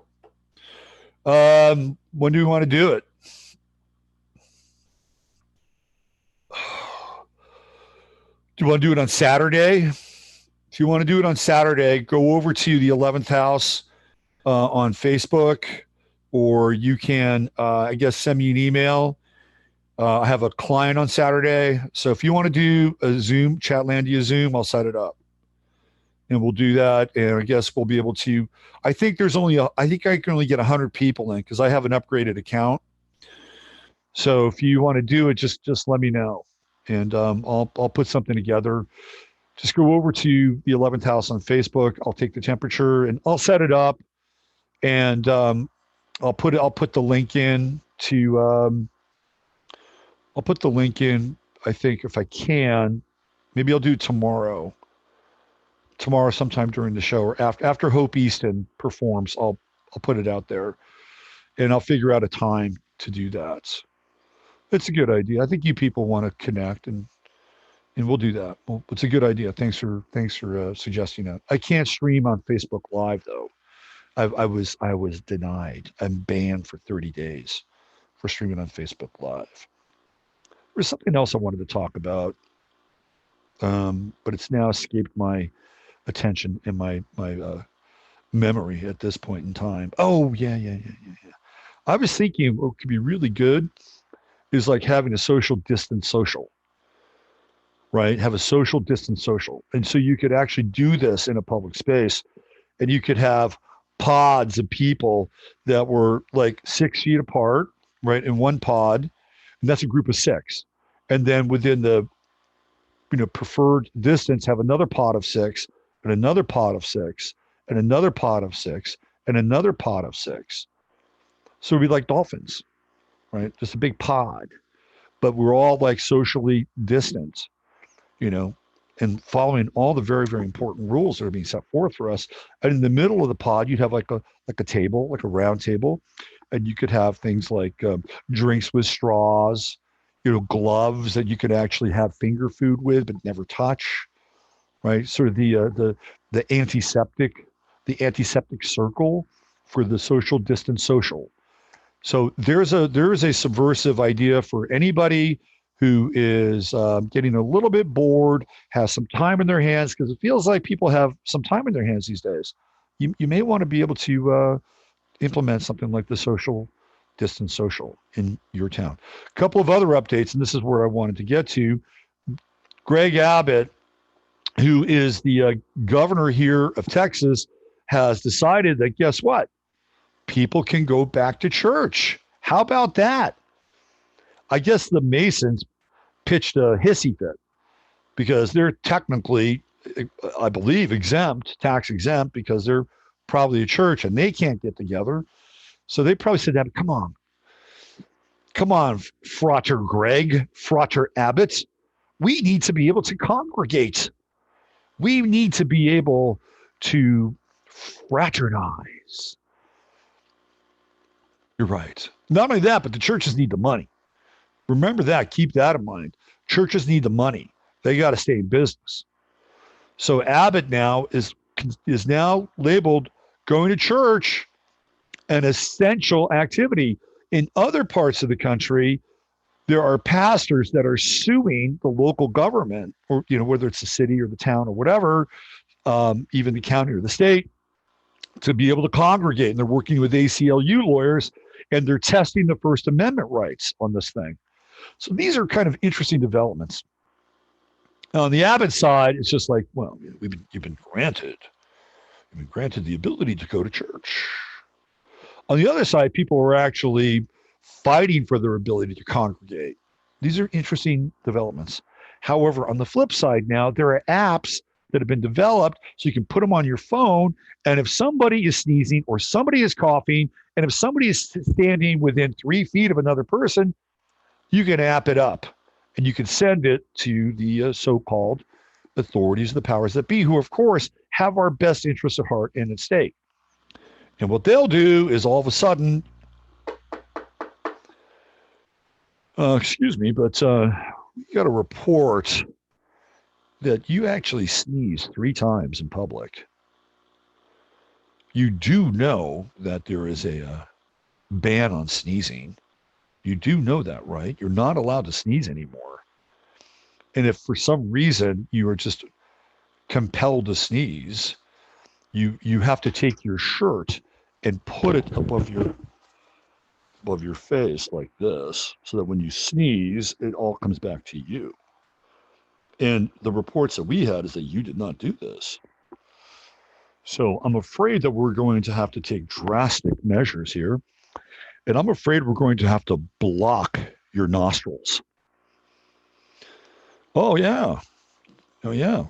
When do we want to do it? Do you want to do it on Saturday? If you want to do it on Saturday, go over to the 11th house on Facebook, or you can, I guess, send me an email. I have a client on Saturday. So if you want to do a Zoom, Chatlandia Zoom, I'll set it up. And we'll do that. And I guess we'll be able to, I think I can only get 100 people in because I have an upgraded account. So if you want to do it, just let me know. And I'll put something together. Just go over to the 11th house on Facebook. I'll take the temperature and I'll set it up. And I'll put the link in to, I'll put the link in, I think, if I can. Maybe I'll do tomorrow sometime during the show, or after Hope Easton performs. I'll put it out there, and I'll figure out a time to do that. It's a good idea. I think you people want to connect, and we'll do that. Well, it's a good idea. Thanks for suggesting that. I can't stream on Facebook Live though. I was denied. I'm banned for 30 days for streaming on Facebook Live. There's something else I wanted to talk about, but it's now escaped my attention and my memory at this point in time. Oh, yeah. I was thinking what could be really good is like having a social distance social, right? Have a social distance social. And so you could actually do this in a public space, and you could have pods of people that were like 6 feet apart, right? In one pod, and that's a group of 6. And then within the preferred distance, have another pod of 6, and another pod of 6, and another pod of 6, and another pod of 6. So it'd be like dolphins, right? Just a big pod, but we're all like socially distant, and following all the very, very important rules that are being set forth for us. And in the middle of the pod, you'd have like a table, like a round table, and you could have things like drinks with straws, gloves that you could actually have finger food with but never touch, right? Sort of the antiseptic circle for the social distance social. So there is a subversive idea for anybody who is getting a little bit bored, has some time in their hands, because it feels like people have some time in their hands these days. You may want to be able to implement something like the social distance social in your town. A couple of other updates, and this is where I wanted to get to. Greg Abbott, who is the governor here of Texas, has decided that guess what? People can go back to church. How about that? I guess the Masons pitched a hissy fit because they're technically, I believe, exempt, tax exempt, because they're probably a church and they can't get together. So they probably said, come on, Frater Greg, Frater Abbott. We need to be able to congregate. We need to be able to fraternize. You're right. Not only that, but the churches need the money. Remember that. Keep that in mind. Churches need the money. They got to stay in business. So Abbott now is now labeled going to church an essential activity. In other parts of the country, there are pastors that are suing the local government, or whether it's the city or the town or whatever, even the county or the state, to be able to congregate. And they're working with ACLU lawyers, and they're testing the First Amendment rights on this thing. So these are kind of interesting developments. Now, on the Abbott side, it's just like, well, you've been granted the ability to go to church. On the other side, people are actually fighting for their ability to congregate. These are interesting developments. However, on the flip side now, there are apps that have been developed so you can put them on your phone. And if somebody is sneezing or somebody is coughing, and if somebody is standing within 3 feet of another person, you can app it up and you can send it to the so-called authorities, the powers that be, who, of course, have our best interests at heart and at stake. And what they'll do is all of a sudden, excuse me, but you got a report that you actually sneezed 3 times in public. You do know that there is a ban on sneezing. You do know that, right? You're not allowed to sneeze anymore. And if for some reason you are just compelled to sneeze, you have to take your shirt and put it above your face like this, so that when you sneeze, it all comes back to you. And the reports that we had is that you did not do this. So I'm afraid that we're going to have to take drastic measures here. And I'm afraid we're going to have to block your nostrils. Oh, yeah. Oh, yeah.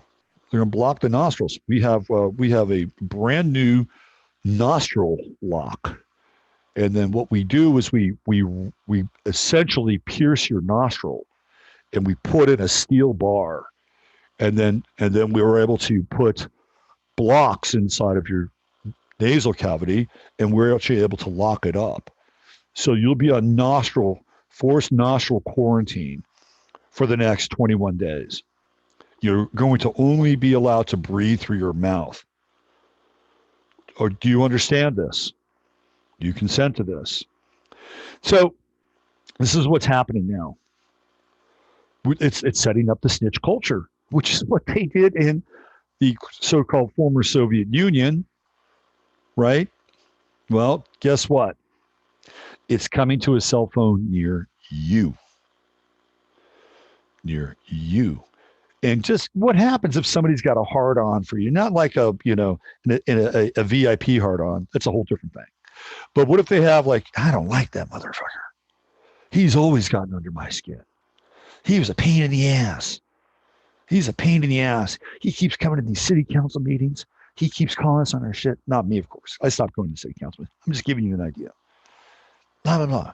They're going to block the nostrils. We have a brand new nostril lock. And then what we do is we essentially pierce your nostril, and we put in a steel bar, and then we were able to put blocks inside of your nasal cavity, and we're actually able to lock it up. So you'll be on forced nostril quarantine for the next 21 days. You're going to only be allowed to breathe through your mouth. Or do you understand this? Do you consent to this? So this is what's happening now. It's setting up the snitch culture, which is what they did in the so-called former Soviet Union, right? Well, guess what? It's coming to a cell phone near you. Near you. And just what happens if somebody's got a hard-on for you? Not like a VIP hard-on. That's a whole different thing. But what if they have I don't like that motherfucker. He's always gotten under my skin. He was a pain in the ass. He's a pain in the ass. He keeps coming to these city council meetings. He keeps calling us on our shit. Not me, of course. I stopped going to city council. I'm just giving you an idea. Blah, blah, blah.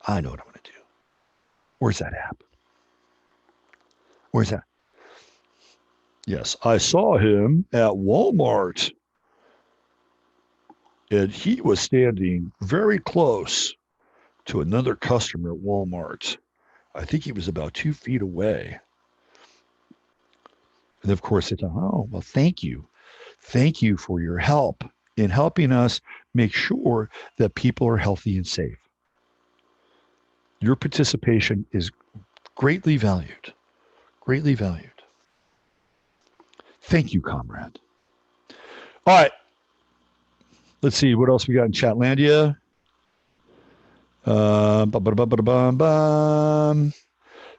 I know what I'm going to do. Where's that app? Where's that? Yes, I saw him at Walmart. And he was standing very close to another customer at Walmart. I think he was about 2 feet away. And of course, it's, oh, well, thank you. Thank you for your help in helping us make sure that people are healthy and safe. Your participation is Greatly valued. Greatly valued. Thank you, comrade. All right. Let's see what else we got in Chatlandia.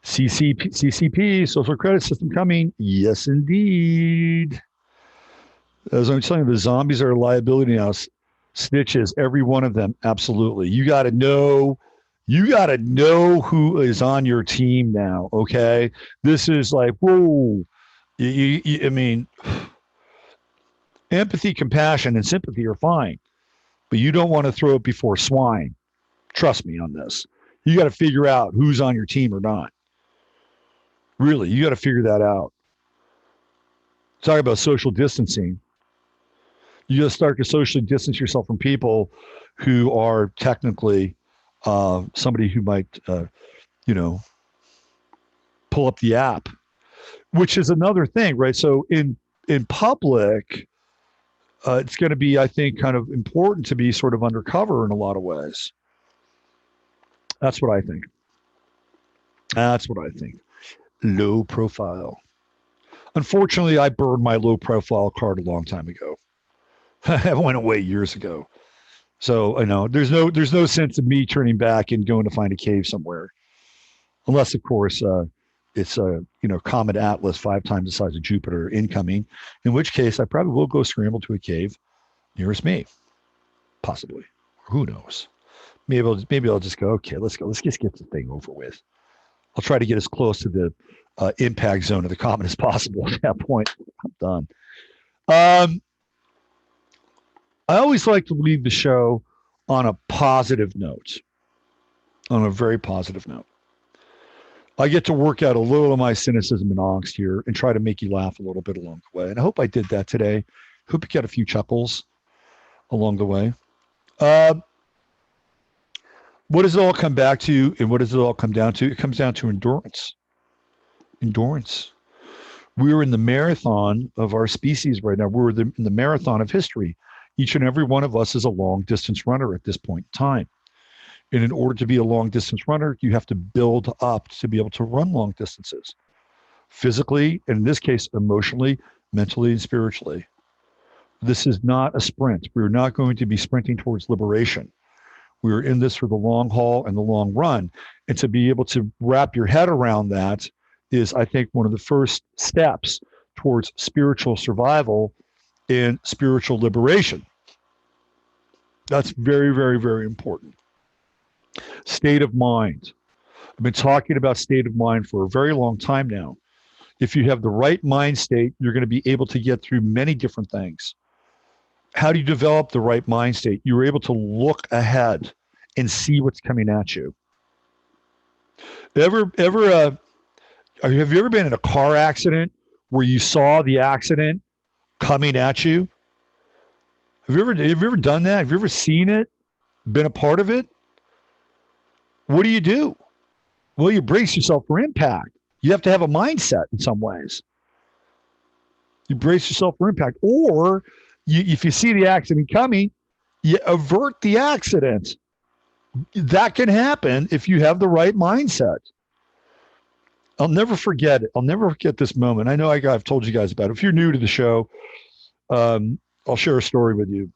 CCP, social credit system coming. Yes, indeed. As I'm telling you, the zombies are a liability now. Snitches, every one of them, absolutely. You got to know who is on your team now. Okay, this is like, whoa. I mean, empathy, compassion, and sympathy are fine, but you don't want to throw it before swine. Trust me on this. You got to figure out who's on your team or not. Really, you got to figure that out. Talk about social distancing. You got to start to socially distance yourself from people who are technically somebody who might, pull up the app, which is another thing, right? So in public, it's going to be, I think, kind of important to be sort of undercover in a lot of ways. That's what I think. Low profile. Unfortunately, I burned my low profile card a long time ago. That went away years ago. So I know there's no sense of me turning back and going to find a cave somewhere, unless of course it's a Comet Atlas 5 times the size of Jupiter incoming, in which case I probably will go scramble to a cave nearest me, possibly. Who knows? Maybe I'll just go. Okay, let's go. Let's just get the thing over with. I'll try to get as close to the impact zone of the comet as possible. At that point, I'm done. I always like to leave the show on a positive note, on a very positive note. I get to work out a little of my cynicism and angst here and try to make you laugh a little bit along the way. And I hope I did that today. Hope you got a few chuckles along the way. What does it all come back to, and what does it all come down to? It comes down to endurance. Endurance. We're in the marathon of our species right now. We're in the marathon of history. Each and every one of us is a long distance runner at this point in time. And in order to be a long distance runner, you have to build up to be able to run long distances, physically, and in this case, emotionally, mentally, and spiritually. This is not a sprint. We're not going to be sprinting towards liberation. We're in this for the long haul and the long run. And to be able to wrap your head around that is, I think, one of the first steps towards spiritual survival and spiritual liberation. That's very, very, very important. State of mind. I've been talking about state of mind for a very long time now. If you have the right mind state, you're going to be able to get through many different things. How do you develop the right mind state? You're able to look ahead and see what's coming at you. Have you ever been in a car accident where you saw the accident coming at you? Have you ever done that? Have you ever seen it? Been a part of it? What do? Well, you brace yourself for impact. You have to have a mindset in some ways. You brace yourself for impact. Or if you see the accident coming, you avert the accident. That can happen if you have the right mindset. I'll never forget it. I'll never forget this moment. I know I've told you guys about it. If you're new to the show, I'll share a story with you.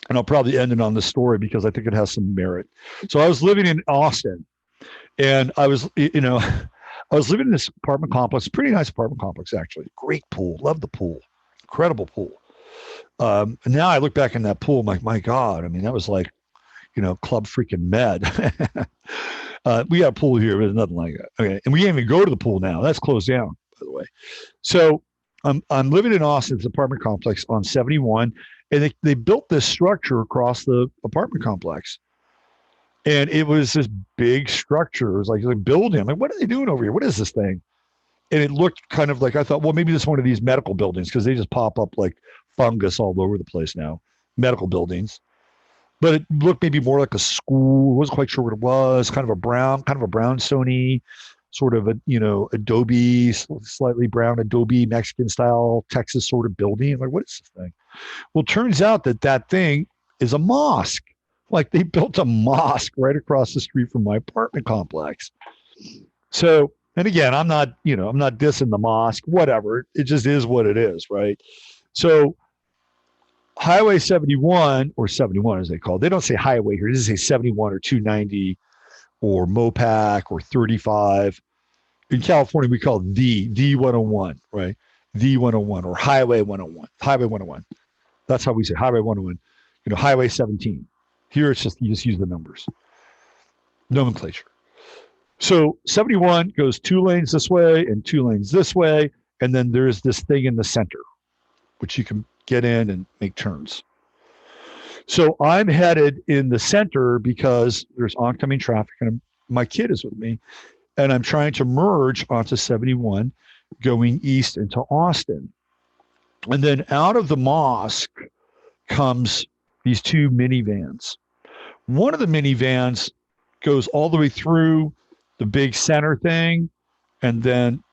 And I'll probably end it on this story because I think it has some merit. So I was living in Austin, and I was living in this apartment complex, pretty nice apartment complex, actually. Great pool. Love the pool. Incredible pool. And now I look back in that pool, I'm like, my God, I mean, that was like, Club freaking Med. We got a pool here, but there's nothing like that. Okay. And we can't even go to the pool now. That's closed down, by the way. So I'm living in Austin's apartment complex on 71, and they built this structure across the apartment complex. And it was this big structure. It was like a building. I'm like, what are they doing over here? What is this thing? And it looked kind of like, I thought, well, maybe this is one of these medical buildings, because they just pop up like fungus all over the place now, medical buildings. But it looked maybe more like a school. I wasn't quite sure what it was. Kind of a brownstone-y, sort of Adobe, slightly brown Adobe Mexican style Texas sort of building. I'm like, what is this thing? Well, it turns out that thing is a mosque. Like, they built a mosque right across the street from my apartment complex. So, and again, I'm not dissing the mosque, whatever. It just is what it is, right? So Highway 71 or 71 as they call it, they don't say highway here. They just say 71 or 290 or Mopac or 35. In California, we call it the 101, right? The 101 or Highway 101, Highway 101. That's how we say Highway 101. Highway 17. Here it's just, you just use the numbers, nomenclature. So 71 goes 2 lanes this way and 2 lanes this way. And then there's this thing in the center, which you can get in and make turns. So I'm headed in the center because there's oncoming traffic and my kid is with me. And I'm trying to merge onto 71 going east into Austin. And then out of the mosque comes these 2 minivans. One of the minivans goes all the way through the big center thing and then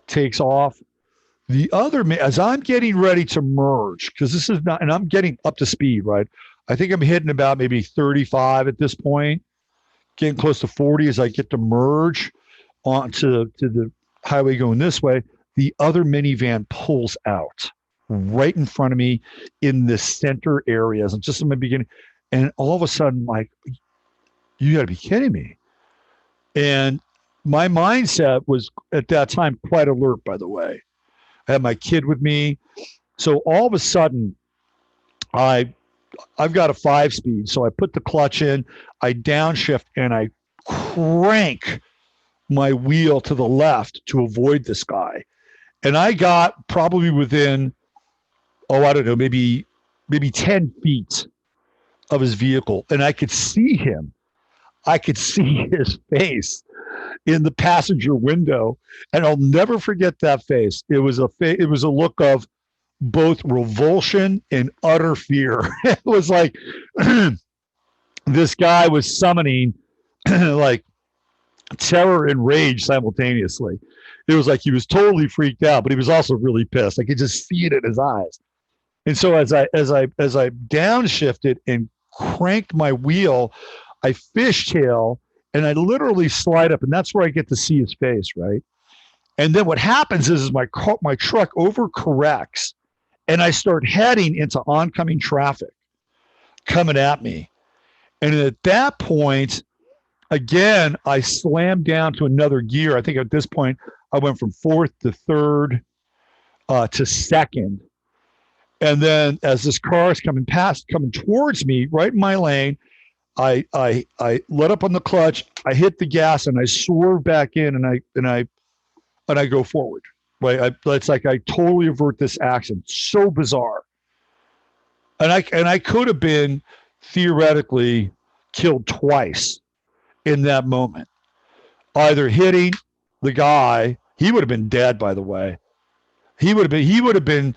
takes off. The other, as I'm getting ready to merge, because this is not, and I'm getting up to speed, right? I think I'm hitting about maybe 35 at this point, getting close to 40 as I get to merge onto the highway going this way. The other minivan pulls out right in front of me in the center areas, and just in the beginning. And all of a sudden, like, you got to be kidding me. And my mindset was at that time quite alert, by the way. I had my kid with me. So all of a sudden, I've got a 5-speed. So I put the clutch in, I downshift, and I crank my wheel to the left to avoid this guy. And I got probably within, I don't know, maybe 10 feet of his vehicle. And I could see him. I could see his face in the passenger window. And I'll never forget that face. It was a look of both revulsion and utter fear. It was like this guy was summoning like terror and rage simultaneously. It was like he was totally freaked out, but he was also really pissed. I could just see it in his eyes. And so as I downshifted and cranked my wheel, I fishtail and I literally slide up, and that's where I get to see his face, right? And then what happens is my truck overcorrects, and I start heading into oncoming traffic coming at me. And at that point, again, I slammed down to another gear. I think at this point, I went from 4th to 3rd to 2nd. And then as this car is coming towards me, right in my lane, I let up on the clutch, I hit the gas, and I swerve back in, and I go forward. Right, it's like I totally avert this accident. So bizarre. And I could have been theoretically killed twice in that moment. Either hitting the guy, he would have been dead, by the way. He would have been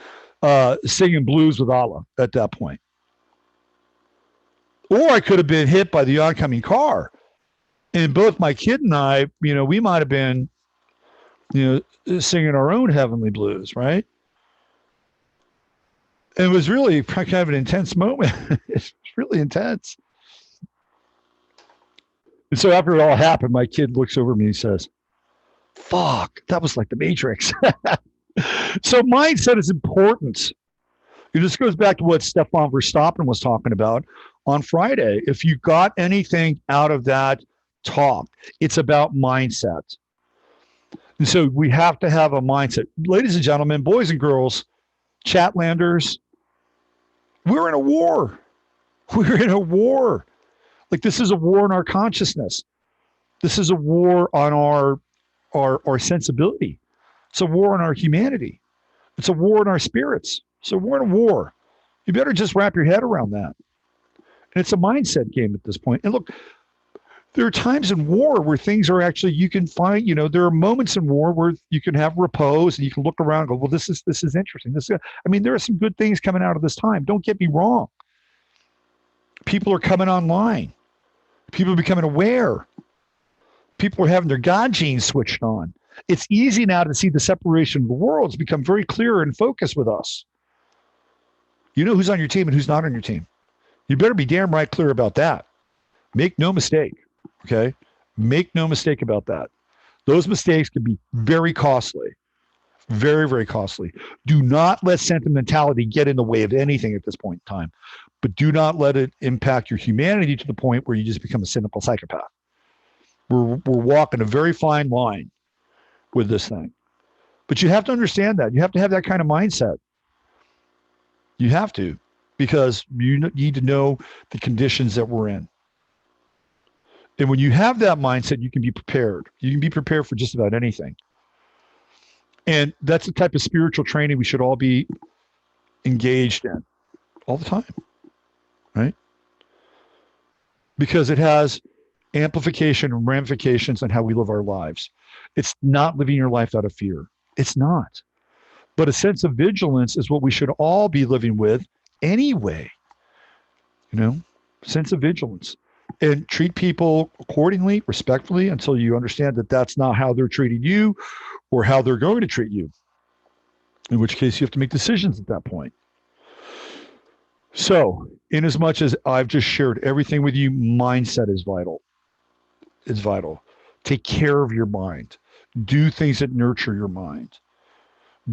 singing blues with Allah at that point. Or I could have been hit by the oncoming car. And both my kid and I, we might have been, singing our own heavenly blues, right? And it was really kind of an intense moment. It's really intense. And so after it all happened, my kid looks over at me and says, "Fuck, that was like the Matrix." So mindset is important. This goes back to what Stefan Verstappen was talking about on Friday. If you got anything out of that talk, it's about mindset. And so we have to have a mindset. Ladies and gentlemen, boys and girls, Chatlanders, we're in a war. We're in a war. Like, this is a war in our consciousness. This is a war on our sensibility. It's a war on our humanity. It's a war on our spirits. So we're in a war. You better just wrap your head around that. And it's a mindset game at this point. And look, there are times in war where things are actually, you can find, there are moments in war where you can have repose and you can look around and go, well, this is interesting. There are some good things coming out of this time. Don't get me wrong. People are coming online. People are becoming aware. People are having their God genes switched on. It's easy now to see the separation of the worlds become very clear and focused with us. You know who's on your team and who's not on your team. You better be damn right clear about that. Make no mistake, okay? Make no mistake about that. Those mistakes can be very costly, very, very costly. Do not let sentimentality get in the way of anything at this point in time, but do not let it impact your humanity to the point where you just become a cynical psychopath. We're walking a very fine line with this thing. But you have to understand that. You have to have that kind of mindset. You have to, because you need to know the conditions that we're in. And when you have that mindset, you can be prepared. You can be prepared for just about anything. And that's the type of spiritual training we should all be engaged in all the time, right? Because it has amplification and ramifications on how we live our lives. It's not living your life out of fear. It's not. But a sense of vigilance is what we should all be living with anyway. You know, sense of vigilance. And treat people accordingly, respectfully, until you understand that that's not how they're treating you or how they're going to treat you. In which case you have to make decisions at that point. So, in as much as I've just shared everything with you, mindset is vital. It's vital. Take care of your mind. Do things that nurture your mind.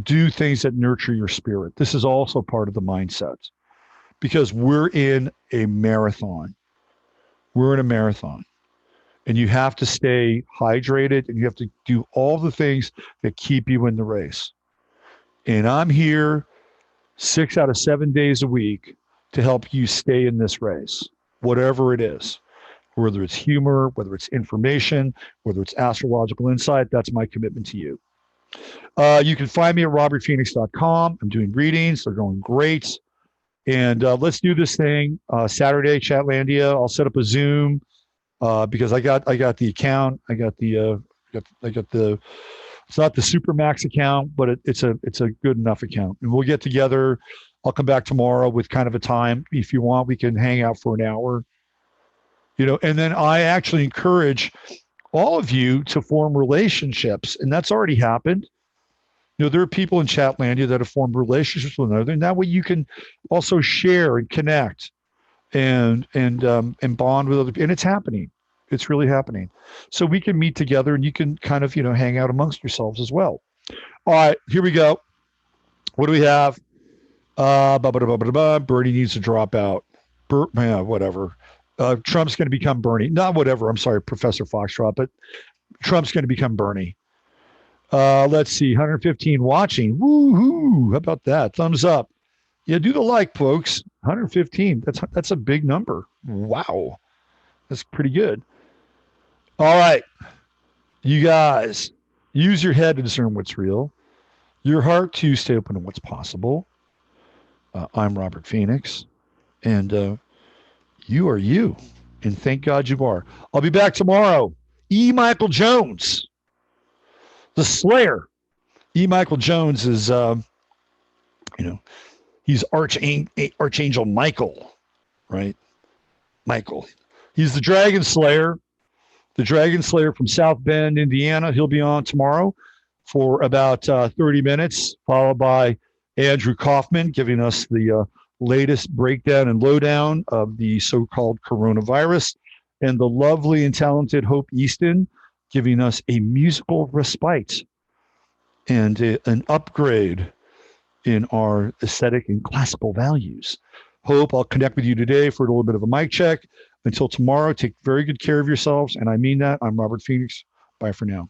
Do things that nurture your spirit. This is also part of the mindset, because we're in a marathon. We're in a marathon, and you have to stay hydrated, and you have to do all the things that keep you in the race. And I'm here 6 out of 7 days a week to help you stay in this race, whatever it is, whether it's humor, whether it's information, whether it's astrological insight. That's my commitment to you. You can find me at robertphoenix.com. I'm doing readings. They're going great. And let's do this thing Saturday, Chatlandia. I'll set up a Zoom because I got the account. I got the it's not the Supermax account, but it's a good enough account. And we'll get together. I'll come back tomorrow with kind of a time. If you want, we can hang out for an hour. You know, and then I actually encourage all of you to form relationships, and that's already happened. You know, there are people in Chatlandia that have formed relationships with one another, and that way you can also share and connect and bond with other people. And it's happening. It's really happening. So we can meet together, and you can kind of, you know, hang out amongst yourselves as well. All right, here we go. What do we have? Bernie needs to drop out. Whatever. Trump's going to become Bernie. Not whatever. I'm sorry, Professor Foxtrot, but Trump's going to become Bernie. Let's see, 115 watching. Woohoo! How about that? Thumbs up. Yeah, do the like, folks. 115. That's a big number. Wow. That's pretty good. All right. You guys, use your head to discern what's real. Your heart to stay open to what's possible. I'm Robert Phoenix. And you are you. And thank God you are. I'll be back tomorrow. E. Michael Jones. The Slayer. E. Michael Jones is, he's Archangel Michael, right? Michael. He's the Dragon Slayer from South Bend, Indiana. He'll be on tomorrow for about 30 minutes, followed by Andrew Kaufman giving us the latest breakdown and lowdown of the so-called coronavirus, and the lovely and talented Hope Easton giving us a musical respite and an upgrade in our aesthetic and classical values. Hope, I'll connect with you today for a little bit of a mic check. Until tomorrow, take very good care of yourselves, and I mean that. I'm Robert Phoenix. Bye for now.